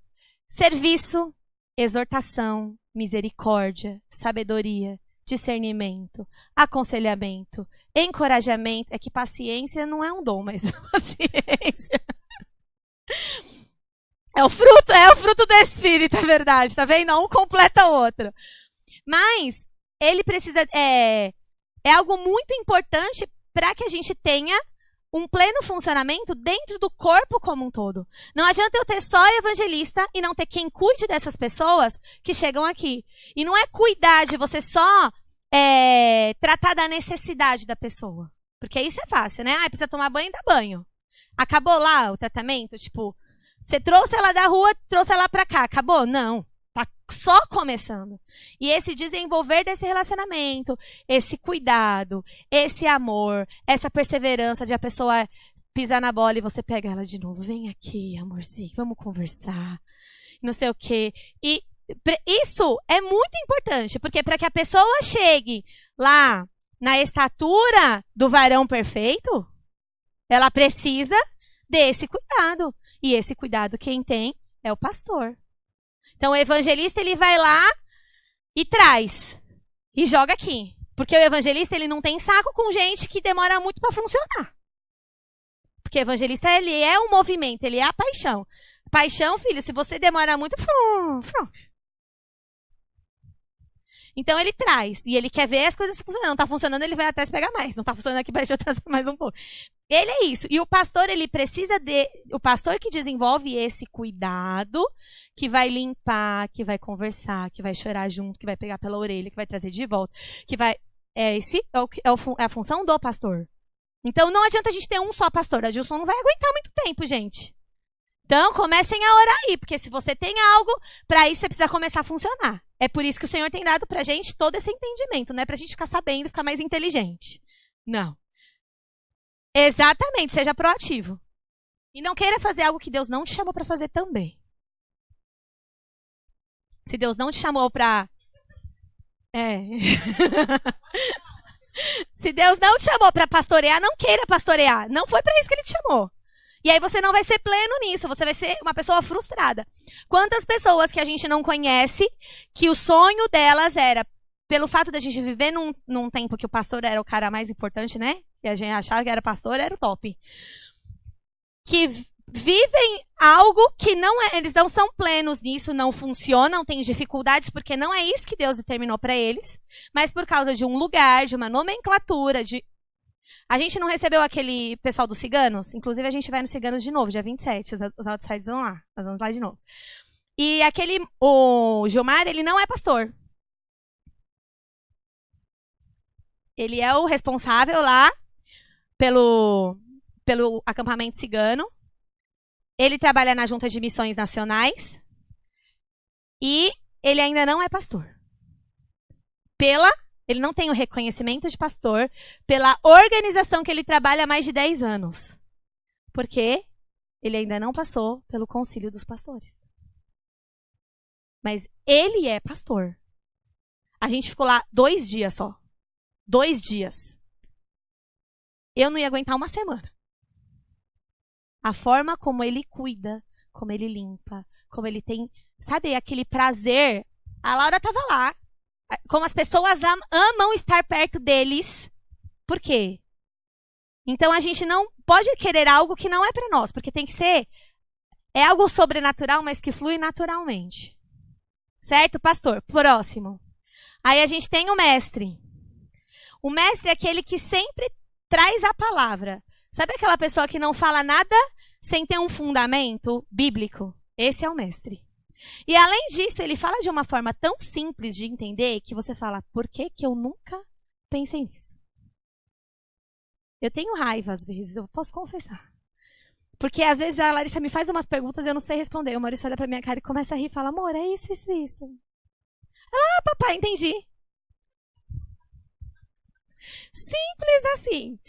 Serviço, exortação, misericórdia, sabedoria, discernimento, aconselhamento, encorajamento. É que paciência não é um dom, mas paciência é o fruto do Espírito, é verdade, tá vendo? Um completa o outro. Mas ele precisa, é algo muito importante para que a gente tenha um pleno funcionamento dentro do corpo como um todo. Não adianta eu ter só evangelista e não ter quem cuide dessas pessoas que chegam aqui. E não é cuidar de você só tratar da necessidade da pessoa. Porque isso é fácil, né? Precisa tomar banho, dá banho. Acabou lá o tratamento? Tipo, você trouxe ela da rua, trouxe ela pra cá. Acabou? Não. Tá só começando. E esse desenvolver desse relacionamento, esse cuidado, esse amor, essa perseverança de a pessoa pisar na bola e você pega ela de novo. Vem aqui, amorzinho, vamos conversar. Não sei o quê. E isso é muito importante, porque para que a pessoa chegue lá na estatura do varão perfeito, ela precisa desse cuidado. E esse cuidado quem tem é o pastor. Então o evangelista ele vai lá e traz e joga aqui, porque o evangelista ele não tem saco com gente que demora muito para funcionar. Porque o evangelista ele é um movimento, ele é a paixão. Paixão, filho, se você demora muito, então ele traz e ele quer ver as coisas funcionando. Não tá funcionando, ele vai até se pegar mais. Não tá funcionando aqui, vai trazer mais um pouco. Ele é isso. E o pastor, ele precisa o pastor que desenvolve esse cuidado, que vai limpar, que vai conversar, que vai chorar junto, que vai pegar pela orelha, que vai trazer de volta, que vai... É a função do pastor. Então não adianta a gente ter um só pastor. A Gilson não vai aguentar muito tempo, gente. Então comecem a orar aí, porque se você tem algo, para isso você precisa começar a funcionar. É por isso que o Senhor tem dado pra gente todo esse entendimento, não é pra gente ficar sabendo e ficar mais inteligente. Não. Exatamente, seja proativo. E não queira fazer algo que Deus não te chamou para fazer também. Se Deus não te chamou para... Se Deus não te chamou para pastorear, não queira pastorear. Não foi para isso que Ele te chamou. E aí você não vai ser pleno nisso, você vai ser uma pessoa frustrada. Quantas pessoas que a gente não conhece, que o sonho delas era, pelo fato da gente viver num tempo que o pastor era o cara mais importante, né? E a gente achava que era pastor, era o top. Que vivem algo que não é, eles não são plenos nisso, não funcionam, têm dificuldades, porque não é isso que Deus determinou para eles, mas por causa de um lugar, de uma nomenclatura, de... A gente não recebeu aquele pessoal dos ciganos? Inclusive, a gente vai nos ciganos de novo, dia 27. Os outsides vão lá. Nós vamos lá de novo. E o Gilmar, ele não é pastor. Ele é o responsável lá pelo acampamento cigano. Ele trabalha na Junta de Missões Nacionais. E ele ainda não é pastor. Ele não tem o reconhecimento de pastor pela organização que ele trabalha há mais de 10 anos. Porque ele ainda não passou pelo concílio dos pastores. Mas ele é pastor. A gente ficou lá 2 dias só. 2 dias. Eu não ia aguentar uma semana. A forma como ele cuida, como ele limpa, como ele tem, sabe, aquele prazer. A Laura estava lá. Como as pessoas amam estar perto deles. Por quê? Então a gente não pode querer algo que não é para nós, porque tem que ser algo sobrenatural, mas que flui naturalmente. Certo, pastor? Próximo. Aí a gente tem o mestre. O mestre é aquele que sempre traz a palavra. Sabe aquela pessoa que não fala nada sem ter um fundamento bíblico, esse é o mestre. E além disso, ele fala de uma forma tão simples de entender que você fala, por que que eu nunca pensei nisso? Eu tenho raiva às vezes, eu posso confessar. Porque às vezes a Larissa me faz umas perguntas e eu não sei responder. O Maurício olha pra minha cara e começa a rir e fala, amor, é isso, isso, isso. Ela, papai, entendi. Simples assim.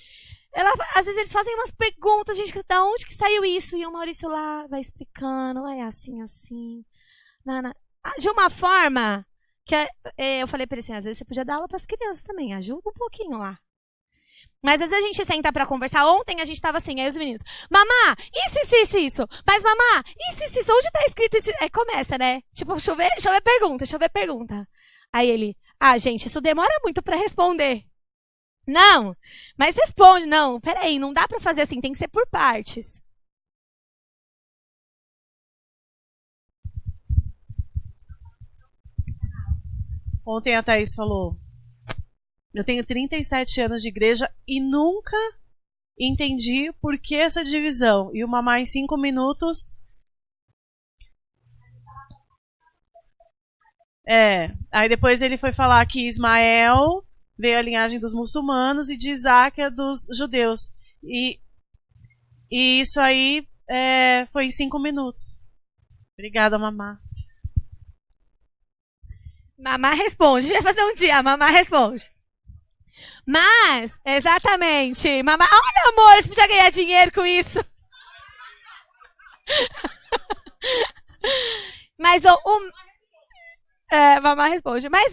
Às vezes eles fazem umas perguntas, gente, da onde que saiu isso? E o Maurício lá vai explicando, é assim, assim. De uma forma que eu falei pra ele assim, às vezes você podia dar aula pras crianças também, ajuda um pouquinho lá. Mas às vezes a gente senta pra conversar. Ontem a gente tava assim, aí os meninos, mamá, isso. Mas mamá, isso, onde tá escrito isso? Aí começa, né? Tipo, chover pergunta. Aí ele, gente, isso demora muito pra responder. Não, mas responde, não, peraí, não dá pra fazer assim, tem que ser por partes. Ontem a Thaís falou, eu tenho 37 anos de igreja e nunca entendi por que essa divisão. E o mamá em 5 minutos... Aí depois ele foi falar que Ismael veio a linhagem dos muçulmanos e de Isaac é dos judeus. E isso aí foi em 5 minutos. Obrigada, mamá. Mamá responde. A gente vai fazer um dia, mamá responde. Mas, exatamente. Mamá, olha, amor, a gente podia ganhar dinheiro com isso. Mas mamá responde. Mas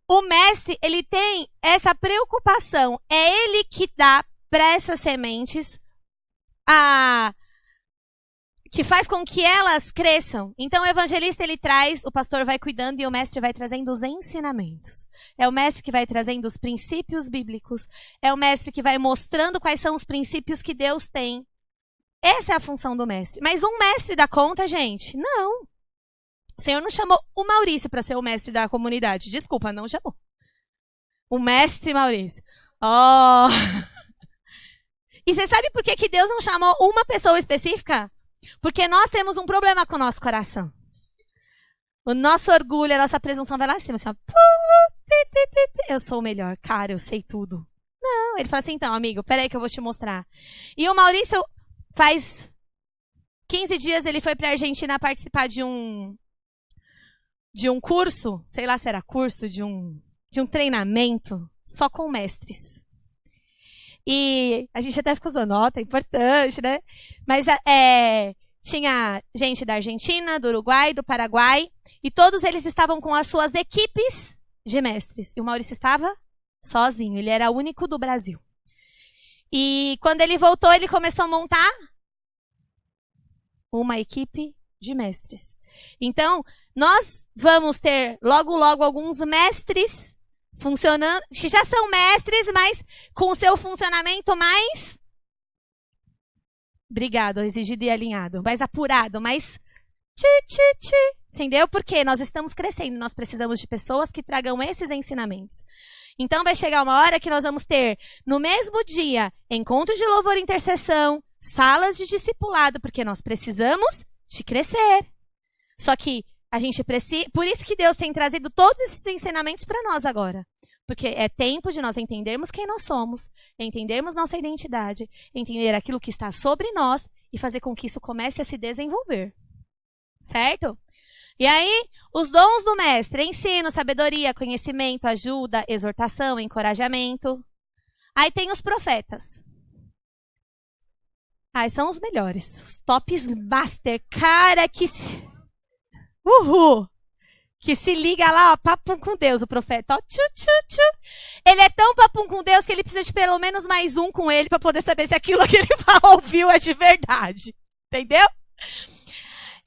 o mestre, ele tem essa preocupação. É ele que dá para essas sementes que faz com que elas cresçam. Então o evangelista ele traz, o pastor vai cuidando e o mestre vai trazendo os ensinamentos. É o mestre que vai trazendo os princípios bíblicos. É o mestre que vai mostrando quais são os princípios que Deus tem. Essa é a função do mestre. Mas um mestre dá conta, gente? Não. O Senhor não chamou o Maurício para ser o mestre da comunidade. Desculpa, não chamou. O mestre Maurício. Oh! E você sabe por que Deus não chamou uma pessoa específica? Porque nós temos um problema com o nosso coração. O nosso orgulho, a nossa presunção vai lá em cima. Assim, ó, eu sou o melhor, cara, eu sei tudo. Não, ele fala assim, então, amigo, peraí que eu vou te mostrar. E o Maurício faz 15 dias, ele foi para a Argentina participar de um curso, sei lá se era curso, de um treinamento só com mestres. E a gente até ficou usando nota, é importante, né? Mas tinha gente da Argentina, do Uruguai, do Paraguai, e todos eles estavam com as suas equipes de mestres. E o Maurício estava sozinho, ele era o único do Brasil. E quando ele voltou, ele começou a montar uma equipe de mestres. Então, nós vamos ter logo, logo alguns mestres funcionando, que já são mestres, mas com o seu funcionamento mais... Obrigado, exigido e alinhado. Mais apurado, mais... Entendeu? Porque nós estamos crescendo, nós precisamos de pessoas que tragam esses ensinamentos. Então vai chegar uma hora que nós vamos ter, no mesmo dia, encontro de louvor e intercessão, salas de discipulado, porque nós precisamos de crescer. Só que a gente precisa... Por isso que Deus tem trazido todos esses ensinamentos para nós agora. Porque é tempo de nós entendermos quem nós somos, entendermos nossa identidade, entender aquilo que está sobre nós e fazer com que isso comece a se desenvolver. Certo? E aí, os dons do mestre, ensino, sabedoria, conhecimento, ajuda, exortação, encorajamento. Aí tem os profetas. São os melhores. Os tops master. Cara, que... Uhul! Que se liga lá, ó, papum com Deus, o profeta. Ó, Ele é tão papum com Deus que ele precisa de pelo menos mais um com ele para poder saber se aquilo que ele ouviu é de verdade. Entendeu?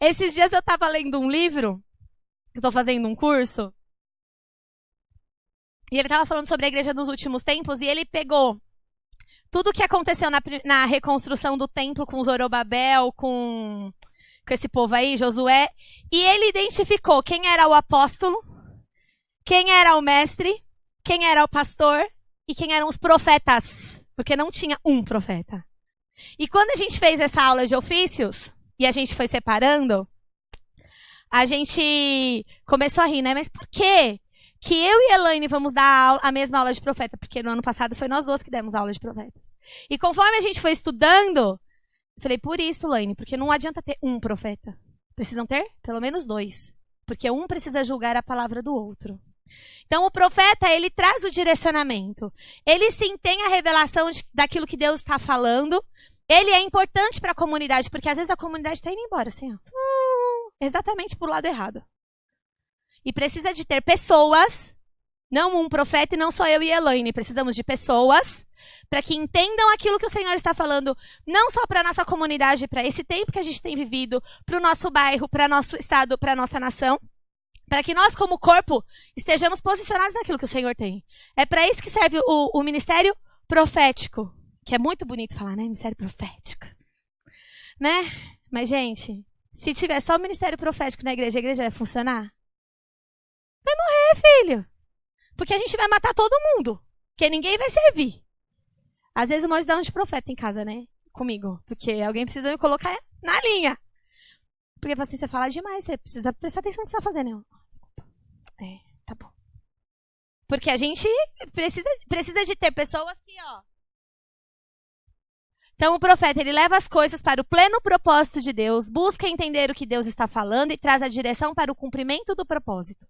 Esses dias eu estava lendo um livro, eu estou fazendo um curso, e ele estava falando sobre a igreja nos últimos tempos, e ele pegou tudo o que aconteceu na reconstrução do templo com Zorobabel, com esse povo aí, Josué, e ele identificou quem era o apóstolo, quem era o mestre, quem era o pastor e quem eram os profetas, porque não tinha um profeta. E quando a gente fez essa aula de ofícios, e a gente foi separando, a gente começou a rir, né? Mas por quê que eu e a Elaine vamos dar a mesma aula de profeta? Porque no ano passado foi nós duas que demos aula de profetas. E conforme a gente foi estudando, eu falei, por isso, Elaine, porque não adianta ter um profeta. Precisam ter pelo menos 2. Porque um precisa julgar a palavra do outro. Então, o profeta, ele traz o direcionamento. Ele sim tem a revelação daquilo que Deus está falando. Ele é importante para a comunidade, porque às vezes a comunidade está indo embora, assim, ó, exatamente para o lado errado. E precisa de ter pessoas, não um profeta e não só eu e Elaine. Precisamos de pessoas para que entendam aquilo que o Senhor está falando, não só para a nossa comunidade, para esse tempo que a gente tem vivido, para o nosso bairro, para o nosso estado, para a nossa nação, para que nós, como corpo, estejamos posicionados naquilo que o Senhor tem. É para isso que serve o ministério profético, que é muito bonito falar, né? Ministério profético. Né? Mas, gente, se tiver só o ministério profético na igreja, a igreja vai funcionar? Vai morrer, filho. Porque a gente vai matar todo mundo. Porque ninguém vai servir. Às vezes eu gosto de dar um de profeta em casa, né? Comigo. Porque alguém precisa me colocar na linha. Porque assim, você fala demais, você precisa prestar atenção no que você está fazendo. Eu, desculpa. Tá bom. Porque a gente precisa de ter pessoas aqui, ó. Então o profeta, ele leva as coisas para o pleno propósito de Deus, busca entender o que Deus está falando e traz a direção para o cumprimento do propósito.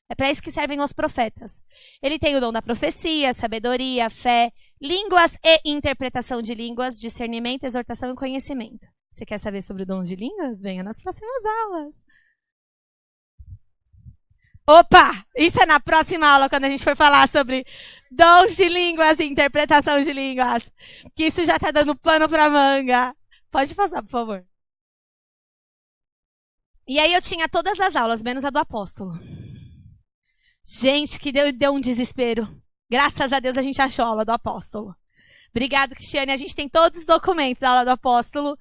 É para isso que servem os profetas. Ele tem o dom da profecia, sabedoria, fé, línguas e interpretação de línguas, discernimento, exortação e conhecimento. Você quer saber sobre o dom de línguas? Venha nas próximas aulas. Opa! Isso é na próxima aula, quando a gente for falar sobre dons de línguas e interpretação de línguas. Que isso já está dando pano para manga. Pode passar, por favor. E aí eu tinha todas as aulas, menos a do apóstolo. Gente, que deu um desespero. Graças a Deus a gente achou a aula do apóstolo. Obrigada, Cristiane. A gente tem todos os documentos da aula do apóstolo.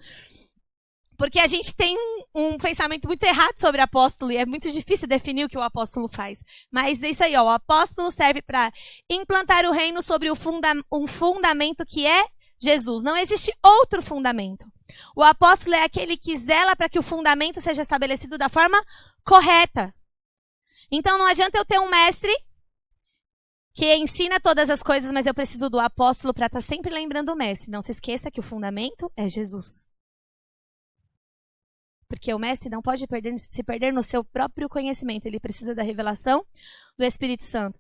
Porque a gente tem um pensamento muito errado sobre o apóstolo. E é muito difícil definir o que o apóstolo faz. Mas é isso aí, ó. O apóstolo serve para implantar o reino sobre um fundamento que é Jesus. Não existe outro fundamento. O apóstolo é aquele que zela para que o fundamento seja estabelecido da forma correta. Então não adianta eu ter um mestre que ensina todas as coisas, mas eu preciso do apóstolo para estar sempre lembrando o mestre. Não se esqueça que o fundamento é Jesus. Porque o mestre não pode se perder no seu próprio conhecimento. Ele precisa da revelação do Espírito Santo.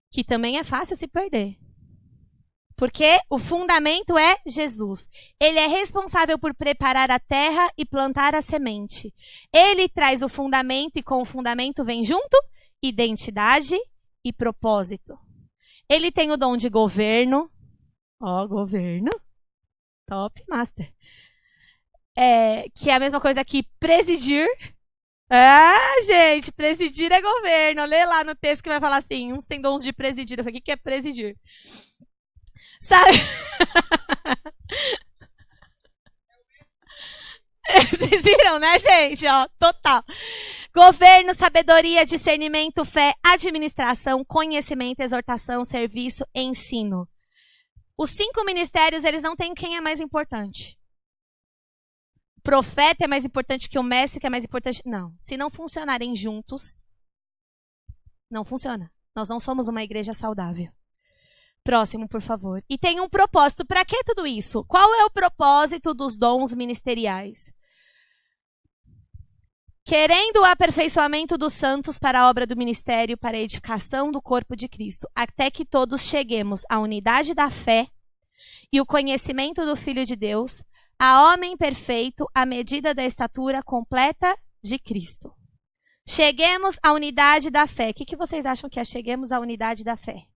Que também é fácil se perder. Porque o fundamento é Jesus. Ele é responsável por preparar a terra e plantar a semente. Ele traz o fundamento e com o fundamento vem junto identidade e propósito. Ele tem o dom de governo. Ó, governo. Top, master. Que é a mesma coisa que presidir. Ah, gente, presidir é governo. Lê lá no texto que vai falar assim, uns têm dons de presidir. Eu falei, o que é presidir? Sabe? Vocês viram, né, gente? Ó, total. Governo, sabedoria, discernimento, fé, administração, conhecimento, exortação, serviço, ensino. Os 5 ministérios, eles não têm quem é mais importante. O profeta é mais importante que o mestre, que é mais importante. Não. Se não funcionarem juntos, não funciona. Nós não somos uma igreja saudável. Próximo, por favor. E tem um propósito. Para que tudo isso? Qual é o propósito dos dons ministeriais? Querendo o aperfeiçoamento dos santos para a obra do ministério, para a edificação do corpo de Cristo, até que todos cheguemos à unidade da fé e o conhecimento do Filho de Deus, a homem perfeito, à medida da estatura completa de Cristo. Cheguemos à unidade da fé. O que vocês acham que é cheguemos à unidade da fé?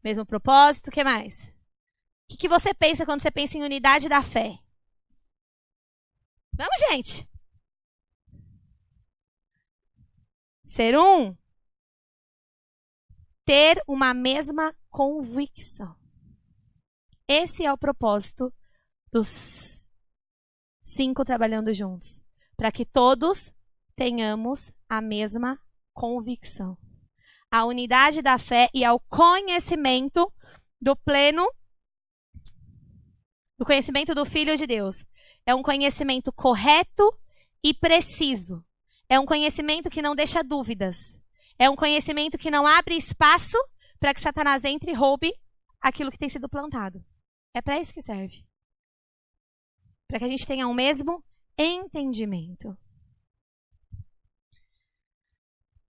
Mesmo propósito, o que mais? O que você pensa quando você pensa em unidade da fé? Vamos, gente! Ser um. Ter uma mesma convicção. Esse é o propósito dos 5 trabalhando juntos. Para que todos tenhamos a mesma convicção. A unidade da fé e ao conhecimento do pleno do conhecimento do Filho de Deus. É um conhecimento correto e preciso. É um conhecimento que não deixa dúvidas. É um conhecimento que não abre espaço para que Satanás entre e roube aquilo que tem sido plantado. É para isso que serve. Para que a gente tenha o mesmo entendimento.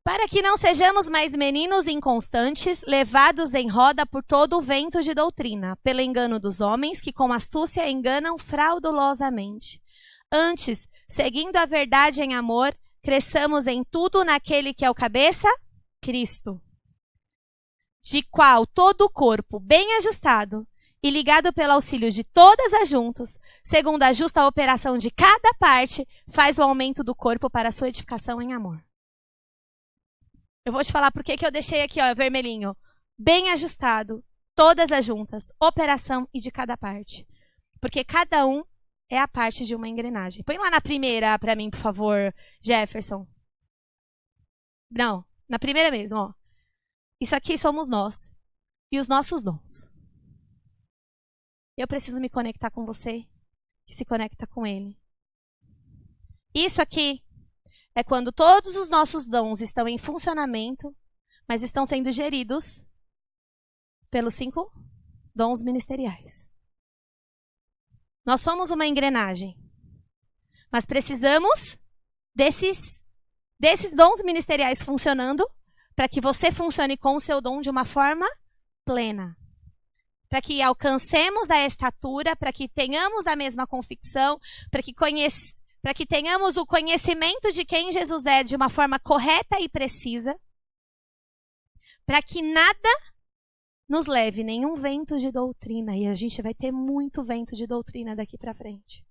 Para que não sejamos mais meninos inconstantes, levados em roda por todo o vento de doutrina, pelo engano dos homens, que com astúcia enganam fraudulosamente. Antes, seguindo a verdade em amor, cresçamos em tudo naquele que é o cabeça, Cristo, de qual todo o corpo, bem ajustado e ligado pelo auxílio de todas as juntas, segundo a justa operação de cada parte, faz o aumento do corpo para a sua edificação em amor. Eu vou te falar por que eu deixei aqui, ó, vermelhinho. Bem ajustado, todas as juntas, operação e de cada parte. Porque cada um é a parte de uma engrenagem. Põe lá na primeira para mim, por favor, Jefferson. Não, na primeira mesmo, ó. Isso aqui somos nós e os nossos dons. Eu preciso me conectar com você, que se conecta com ele. Isso aqui é quando todos os nossos dons estão em funcionamento, mas estão sendo geridos pelos 5 dons ministeriais. Nós somos uma engrenagem, mas precisamos desses dons ministeriais funcionando para que você funcione com o seu dom de uma forma plena. Para que alcancemos a estatura, para que tenhamos a mesma convicção, para que tenhamos o conhecimento de quem Jesus é de uma forma correta e precisa, para que nada nos leve nenhum vento de doutrina, e a gente vai ter muito vento de doutrina daqui para frente.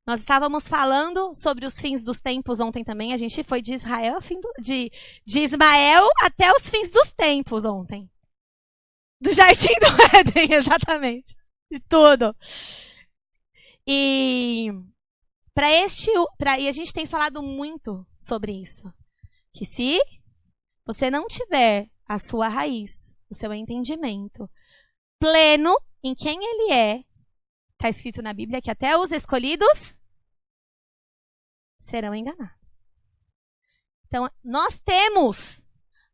Nós estávamos falando sobre os fins dos tempos ontem também, a gente foi de Israel, de Ismael até os fins dos tempos ontem. Do Jardim do Éden, exatamente. De tudo. E a gente tem falado muito sobre isso. Que se você não tiver a sua raiz, o seu entendimento pleno em quem ele é, está escrito na Bíblia que até os escolhidos serão enganados. Então, nós temos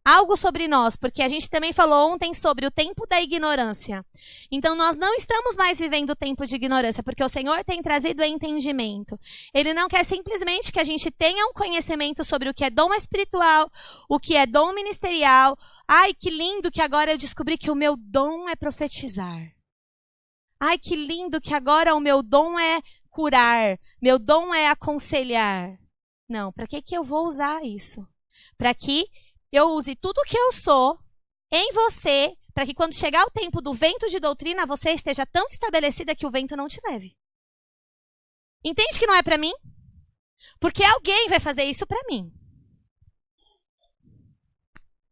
algo sobre nós, porque a gente também falou ontem sobre o tempo da ignorância. Então, nós não estamos mais vivendo o tempo de ignorância, porque o Senhor tem trazido entendimento. Ele não quer simplesmente que a gente tenha um conhecimento sobre o que é dom espiritual, o que é dom ministerial. Ai, que lindo que agora eu descobri que o meu dom é profetizar. Ai, que lindo que agora o meu dom é curar, meu dom é aconselhar. Não, para que eu vou usar isso? Para que eu use tudo o que eu sou em você, para que quando chegar o tempo do vento de doutrina, você esteja tão estabelecida que o vento não te leve. Entende que não é para mim? Porque alguém vai fazer isso para mim.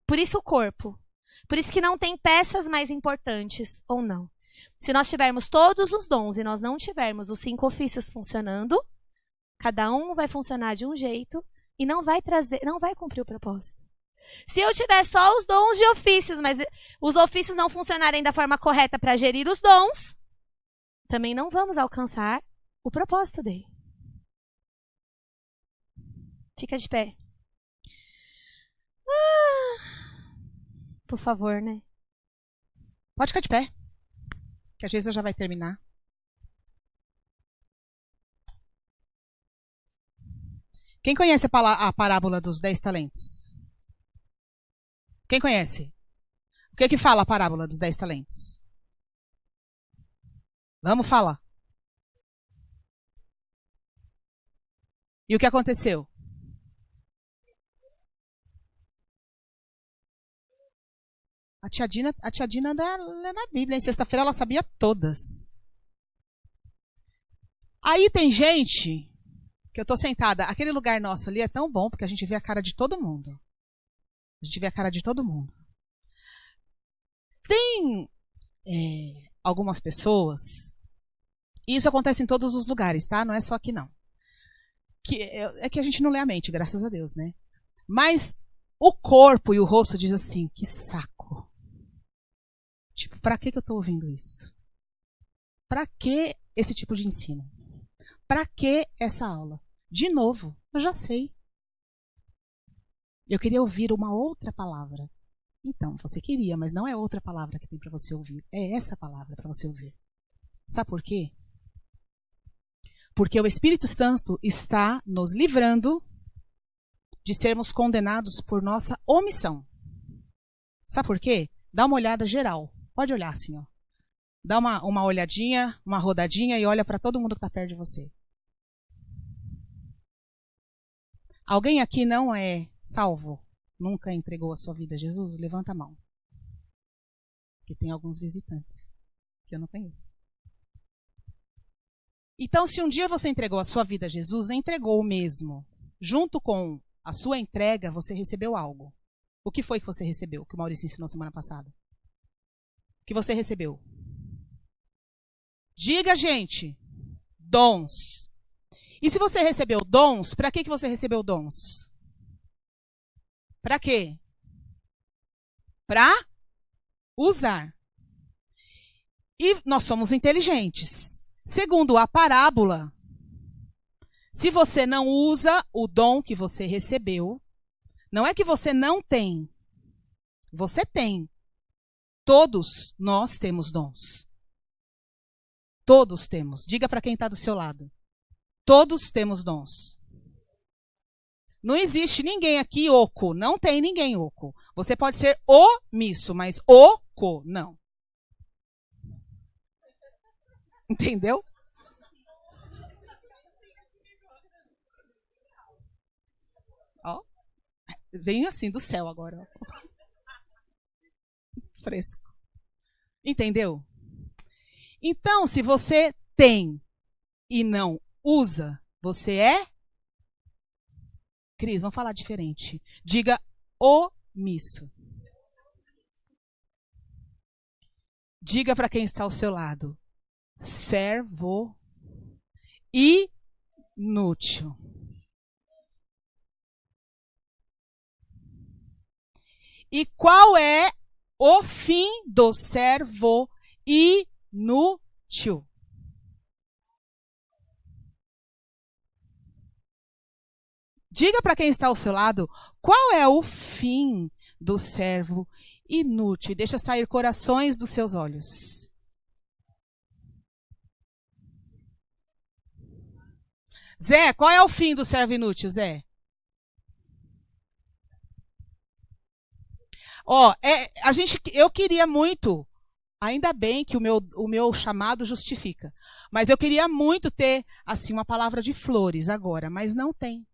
Por isso o corpo. Por isso que não tem peças mais importantes ou não. Se nós tivermos todos os dons e nós não tivermos os 5 ofícios funcionando, cada um vai funcionar de um jeito e não vai cumprir o propósito. Se eu tiver só os dons de ofícios, mas os ofícios não funcionarem da forma correta para gerir os dons, também não vamos alcançar o propósito dele. Fica de pé. Por favor, né? Pode ficar de pé, que a Geisa já vai terminar. Quem conhece a parábola dos 10 talentos? Quem conhece? O que fala a parábola dos 10 talentos? Vamos falar. E o que aconteceu? A tia Dina lê na Bíblia. Em sexta-feira ela sabia todas. Aí tem gente que eu tô sentada. Aquele lugar nosso ali é tão bom porque a gente vê a cara de todo mundo. A gente vê a cara de todo mundo. Tem algumas pessoas, e isso acontece em todos os lugares, tá? Não é só aqui não. É que a gente não lê a mente, graças a Deus, né? Mas o corpo e o rosto diz assim, que saco. Tipo, pra que eu tô ouvindo isso? Para que esse tipo de ensino? Para que essa aula? De novo, eu já sei. Eu queria ouvir uma outra palavra. Então, você queria, mas não é outra palavra que tem para você ouvir. É essa palavra para você ouvir. Sabe por quê? Porque o Espírito Santo está nos livrando de sermos condenados por nossa omissão. Sabe por quê? Dá uma olhada geral. Pode olhar assim, ó. Dá uma olhadinha, uma rodadinha e olha para todo mundo que está perto de você. Alguém aqui não é salvo? Nunca entregou a sua vida a Jesus? Levanta a mão. Porque tem alguns visitantes que eu não conheço. Então, se um dia você entregou a sua vida a Jesus, entregou mesmo. Junto com a sua entrega, você recebeu algo. O que foi que você recebeu? Que o Maurício ensinou semana passada. O que você recebeu? Diga, gente. Dons. E se você recebeu dons, para que você recebeu dons? Para quê? Para usar. E nós somos inteligentes. Segundo a parábola, se você não usa o dom que você recebeu, não é que você não tem. Você tem. Todos nós temos dons. Todos temos. Diga para quem está do seu lado. Todos temos dons. Não existe ninguém aqui oco. Não tem ninguém oco. Você pode ser omisso, mas oco, não. Entendeu? Ó, vem assim do céu agora. Ó. Fresco. Entendeu? Então, se você tem e não usa, você é? Cris, vamos falar diferente. Diga omisso. Diga para quem está ao seu lado. Servo inútil. E qual é o fim do servo inútil? Diga para quem está ao seu lado, qual é o fim do servo inútil? E deixa sair corações dos seus olhos. Zé, qual é o fim do servo inútil, Zé? Ó, eu queria muito, ainda bem que o meu chamado justifica, mas eu queria muito ter, assim, uma palavra de flores agora, mas não tem.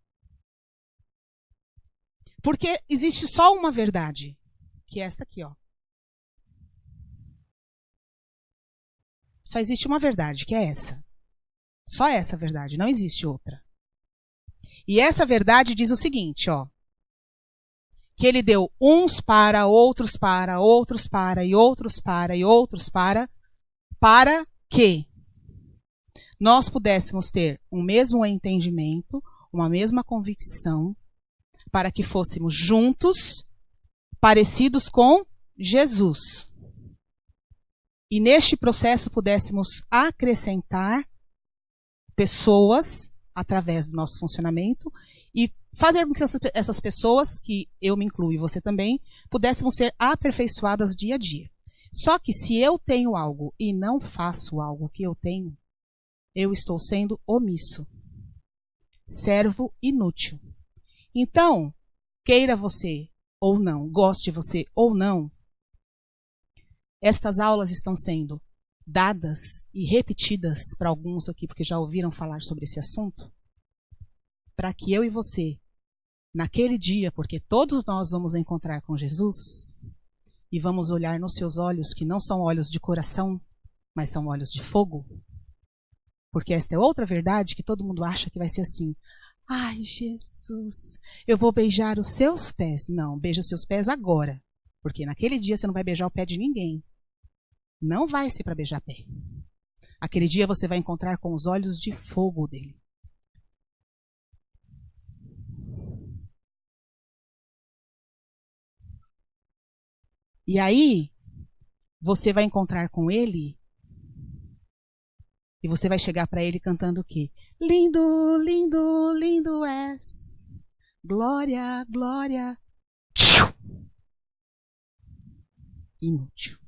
Porque existe só uma verdade, que é esta aqui, ó. Só existe uma verdade, que é essa. Só essa verdade, não existe outra. E essa verdade diz o seguinte, ó. Que ele deu uns para, outros para, outros para, e outros para, e outros para que nós pudéssemos ter um mesmo entendimento, uma mesma convicção, para que fôssemos juntos, parecidos com Jesus. E neste processo pudéssemos acrescentar pessoas, através do nosso funcionamento, e fazer com que essas pessoas, que eu me incluo e você também, pudéssemos ser aperfeiçoadas dia a dia. Só que se eu tenho algo e não faço algo que eu tenho, eu estou sendo omisso. Servo inútil. Então, queira você ou não, goste você ou não, estas aulas estão sendo dadas e repetidas para alguns aqui, porque já ouviram falar sobre esse assunto, para que eu e você, naquele dia, porque todos nós vamos encontrar com Jesus, e vamos olhar nos seus olhos, que não são olhos de coração, mas são olhos de fogo, porque esta é outra verdade que todo mundo acha que vai ser assim. Ai, Jesus, eu vou beijar os seus pés. Não, beija os seus pés agora, porque naquele dia você não vai beijar o pé de ninguém. Não vai ser para beijar pé. Aquele dia você vai encontrar com os olhos de fogo dele. E aí, você vai encontrar com ele E você vai chegar para ele cantando o quê? Lindo, lindo, lindo és. Glória, glória. Inútil.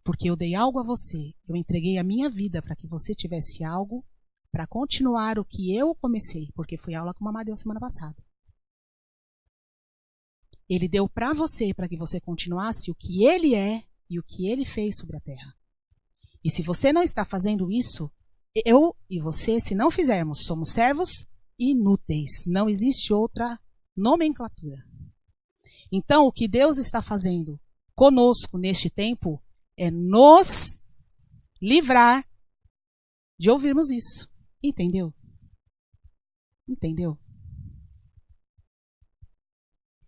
Porque eu dei algo a você. Eu entreguei a minha vida para que você tivesse algo para continuar o que eu comecei. Porque foi aula que o Mamá deu semana passada. Ele deu para você para que você continuasse o que ele é e o que ele fez sobre a terra. E se você não está fazendo isso, eu e você, se não fizermos, somos servos inúteis. Não existe outra nomenclatura. Então, o que Deus está fazendo conosco neste tempo é nos livrar de ouvirmos isso. Entendeu? Entendeu?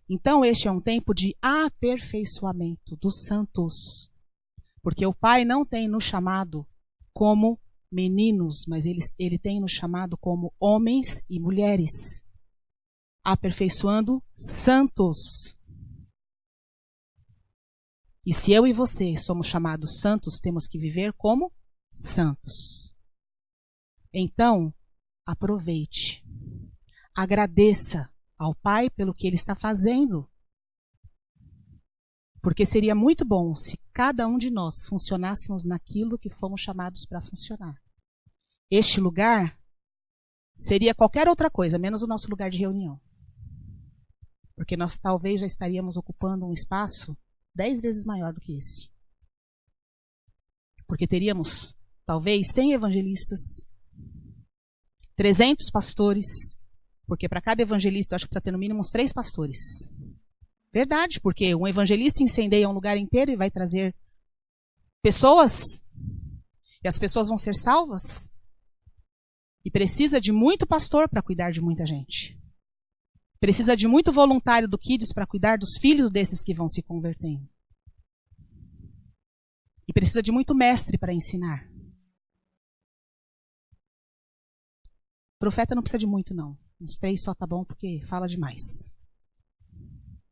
Então, este é um tempo de aperfeiçoamento dos santos. Porque o Pai não tem nos chamado como meninos, mas ele tem nos chamado como homens e mulheres. Aperfeiçoando santos. E se eu e você somos chamados santos, temos que viver como santos. Então, aproveite. Agradeça ao Pai pelo que Ele está fazendo. Porque seria muito bom se cada um de nós funcionássemos naquilo que fomos chamados para funcionar. Este lugar seria qualquer outra coisa, menos o nosso lugar de reunião. Porque nós talvez já estaríamos ocupando um espaço 10 vezes maior do que esse. Porque teríamos, talvez, 100 evangelistas, 300 pastores, porque para cada evangelista eu acho que precisa ter no mínimo uns 3 pastores. Verdade, porque um evangelista incendeia um lugar inteiro e vai trazer pessoas, e as pessoas vão ser salvas. E precisa de muito pastor para cuidar de muita gente. Precisa de muito voluntário do Kids para cuidar dos filhos desses que vão se convertendo. E precisa de muito mestre para ensinar. Profeta não precisa de muito, não. Uns 3 só tá bom, porque fala demais.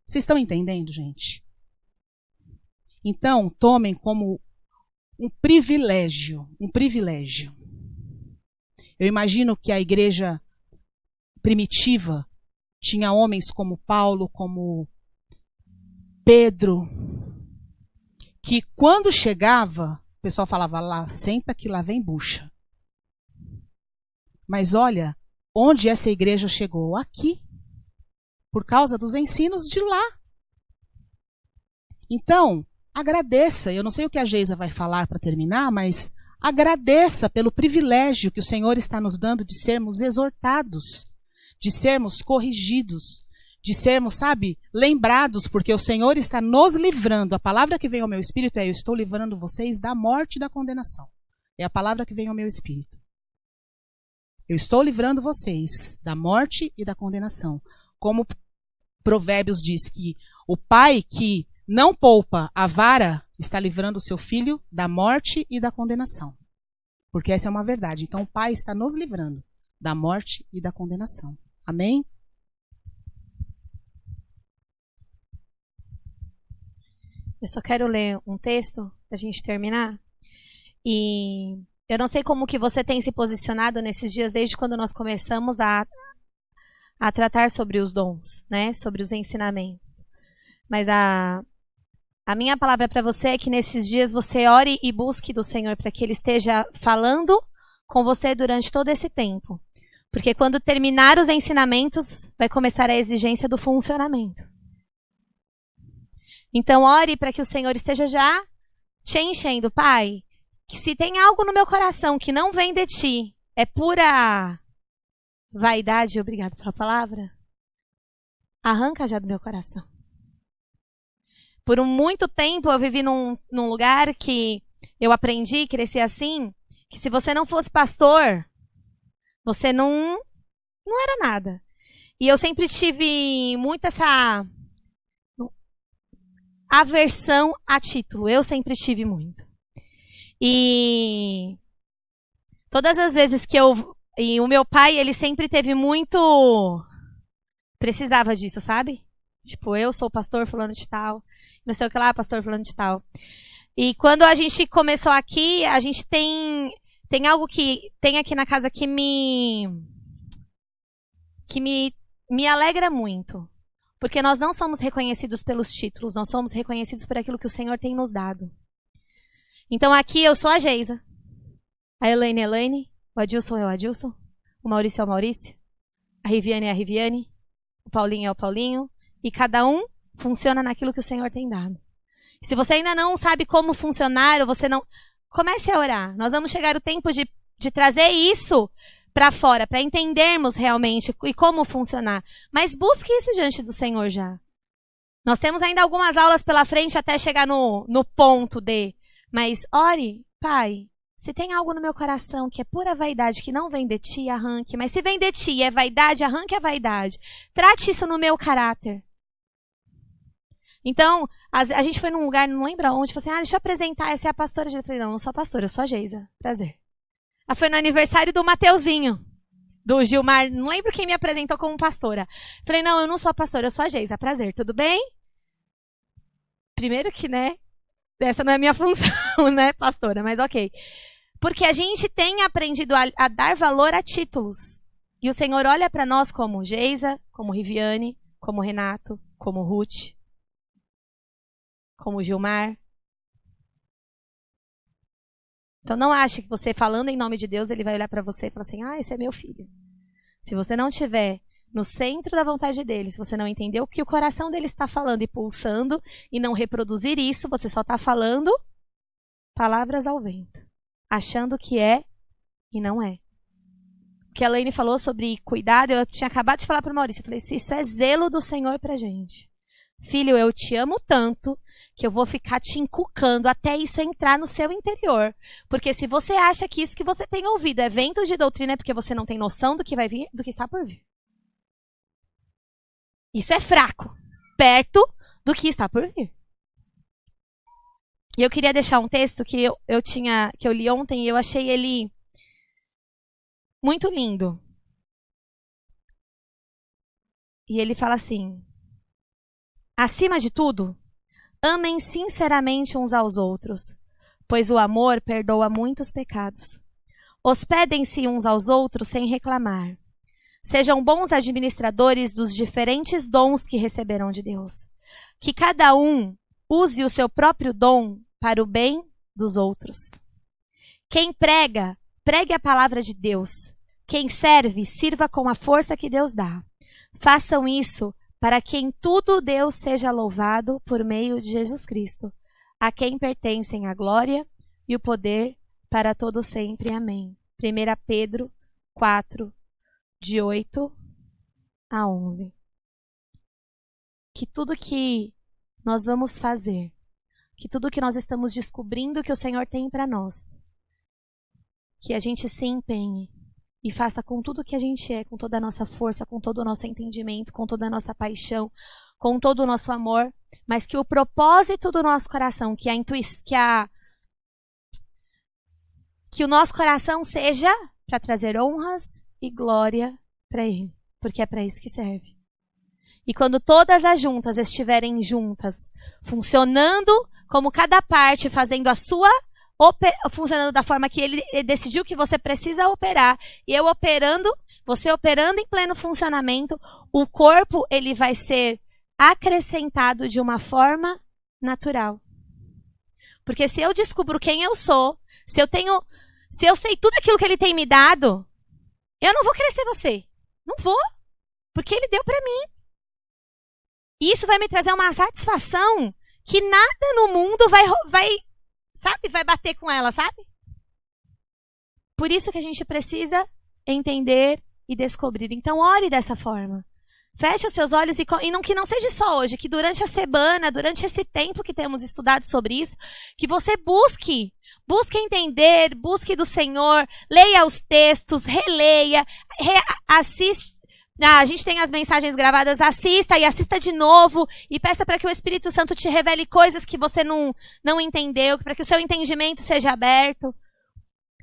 Vocês estão entendendo, gente? Então, tomem como um privilégio. Um privilégio. Eu imagino que a igreja primitiva tinha homens como Paulo, como Pedro, que quando chegava, o pessoal falava lá, senta que lá vem bucha. Mas olha, onde essa igreja chegou? Aqui. Por causa dos ensinos de lá. Então, agradeça. Eu não sei o que a Geisa vai falar para terminar, mas agradeça pelo privilégio que o Senhor está nos dando de sermos exortados, de sermos corrigidos, de sermos, sabe, lembrados, porque o Senhor está nos livrando. A palavra que vem ao meu espírito é: eu estou livrando vocês da morte e da condenação. É a palavra que vem ao meu espírito. Eu estou livrando vocês da morte e da condenação. Como Provérbios diz que o pai que não poupa a vara está livrando o seu filho da morte e da condenação. Porque essa é uma verdade. Então o Pai está nos livrando da morte e da condenação. Amém? Eu só quero ler um texto para a gente terminar. E eu não sei como que você tem se posicionado nesses dias, desde quando nós começamos a tratar sobre os dons, né? Sobre os ensinamentos. Mas a minha palavra para você é que nesses dias você ore e busque do Senhor para que Ele esteja falando com você durante todo esse tempo. Porque quando terminar os ensinamentos, vai começar a exigência do funcionamento. Então ore para que o Senhor esteja já te enchendo. Pai, que se tem algo no meu coração que não vem de Ti, é pura vaidade, obrigado pela palavra, arranca já do meu coração. Por muito tempo eu vivi num lugar que eu aprendi, cresci assim, que se você não fosse pastor, você não era nada. E eu sempre tive muito essa aversão a título. Eu sempre tive muito. E todas as vezes que E o meu pai, ele sempre teve muito... Precisava disso, sabe? Tipo, eu sou o pastor fulano de tal. Não sei o que lá, pastor fulano de tal. E quando a gente começou aqui, a gente tem Tem algo que tem aqui na casa que me alegra muito. Porque nós não somos reconhecidos pelos títulos, nós somos reconhecidos por aquilo que o Senhor tem nos dado. Então aqui eu sou a Geisa, a Elaine é a Elaine, o Adilson é o Adilson, o Maurício é o Maurício, a Riviane é a Riviane, o Paulinho é o Paulinho, e cada um funciona naquilo que o Senhor tem dado. Se você ainda não sabe como funcionar, ou você não... Comece a orar. Nós vamos chegar o tempo de trazer isso para fora, para entendermos realmente e como funcionar. Mas busque isso diante do Senhor já. Nós temos ainda algumas aulas pela frente até chegar no ponto de... Mas ore, Pai, se tem algo no meu coração que é pura vaidade, que não vem de Ti, arranque. Mas se vem de Ti e é vaidade, arranque a vaidade. Trate isso no meu caráter. Então, a gente foi num lugar, não lembro onde, falou assim, deixa eu apresentar, essa é a pastora. Eu falei, não sou a pastora, eu sou a Geisa. Prazer. Ela foi no aniversário do Mateuzinho, do Gilmar, não lembro quem me apresentou como pastora. Falei, não, eu não sou a pastora, eu sou a Geisa. Prazer, tudo bem? Primeiro que, né, essa não é a minha função, né, pastora, mas ok. Porque a gente tem aprendido a dar valor a títulos. E o Senhor olha para nós como Geisa, como Riviane, como Renato, como Ruth, como Gilmar. Então não ache que você falando em nome de Deus, ele vai olhar para você e falar assim, esse é meu filho. Se você não estiver no centro da vontade dele, se você não entender o que o coração dele está falando e pulsando, e não reproduzir isso, você só está falando palavras ao vento, achando que é e não é. O que a Elaine falou sobre cuidado, eu tinha acabado de falar para o Maurício, eu falei, isso é zelo do Senhor para a gente. Filho, eu te amo tanto que eu vou ficar te encucando até isso entrar no seu interior. Porque se você acha que isso que você tem ouvido é vento de doutrina, é porque você não tem noção do que vai vir, do que está por vir. Isso é fraco, perto do que está por vir. E eu queria deixar um texto que eu li ontem e eu achei ele muito lindo. E ele fala assim: acima de tudo, amem sinceramente uns aos outros, pois o amor perdoa muitos pecados. Hospedem-se uns aos outros sem reclamar. Sejam bons administradores dos diferentes dons que receberão de Deus. Que cada um use o seu próprio dom para o bem dos outros. Quem prega, pregue a palavra de Deus. Quem serve, sirva com a força que Deus dá. Façam isso para que em tudo Deus seja louvado por meio de Jesus Cristo, a quem pertencem a glória e o poder para todo sempre. Amém. 1 Pedro 4, de 8 a 11. Que tudo que nós vamos fazer, que tudo que nós estamos descobrindo que o Senhor tem para nós, que a gente se empenhe e faça com tudo que a gente é, com toda a nossa força, com todo o nosso entendimento, com toda a nossa paixão, com todo o nosso amor, mas que o propósito do nosso coração, que o nosso coração seja para trazer honras e glória para Ele, porque é para isso que serve. E quando todas as juntas estiverem juntas, funcionando como cada parte, fazendo a sua, funcionando da forma que Ele decidiu que você precisa operar, e eu operando, você operando em pleno funcionamento, o corpo ele vai ser acrescentado de uma forma natural. Porque se eu descubro quem eu sou, se eu sei tudo aquilo que Ele tem me dado, eu não vou querer ser você. Não vou. Porque Ele deu para mim. E isso vai me trazer uma satisfação que nada no mundo vai bater com ela, sabe? Por isso que a gente precisa entender e descobrir. Então, ore dessa forma. Feche os seus olhos que não seja só hoje, que durante a semana, durante esse tempo que temos estudado sobre isso, que você busque entender, busque do Senhor, leia os textos, releia, assiste. A gente tem as mensagens gravadas, assista e assista de novo e peça para que o Espírito Santo te revele coisas que você não entendeu, para que o seu entendimento seja aberto.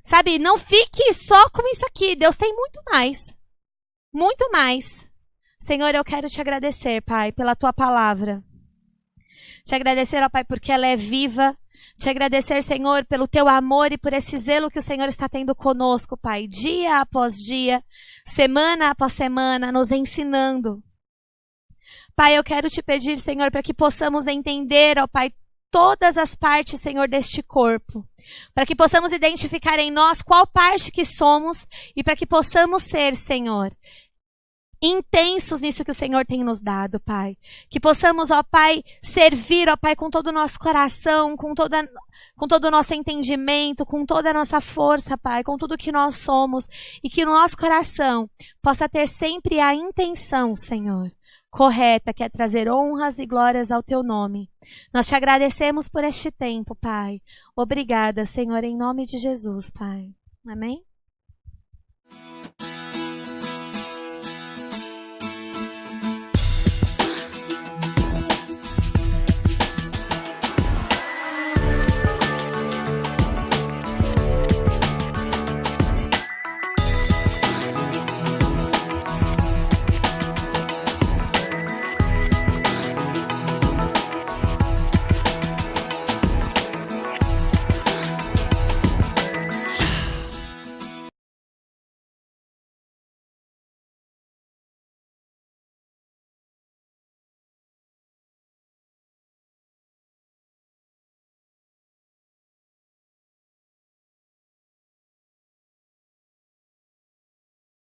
Sabe, não fique só com isso aqui, Deus tem muito mais. Muito mais. Senhor, eu quero te agradecer, Pai, pela Tua palavra. Te agradecer, ó Pai, porque ela é viva, Te agradecer, Senhor, pelo teu amor e por esse zelo que o Senhor está tendo conosco, Pai, dia após dia, semana após semana, nos ensinando. Pai, eu quero te pedir, Senhor, para que possamos entender, ó Pai, todas as partes, Senhor, deste corpo. Para que possamos identificar em nós qual parte que somos e para que possamos ser, Senhor, intensos nisso que o Senhor tem nos dado, Pai. Que possamos, ó Pai, servir, ó Pai, com todo o nosso coração, com todo o nosso entendimento, com toda a nossa força, Pai, com tudo que nós somos. E que no nosso coração possa ter sempre a intenção, Senhor, correta, que é trazer honras e glórias ao teu nome. Nós te agradecemos por este tempo, Pai. Obrigada, Senhor, em nome de Jesus, Pai. Amém?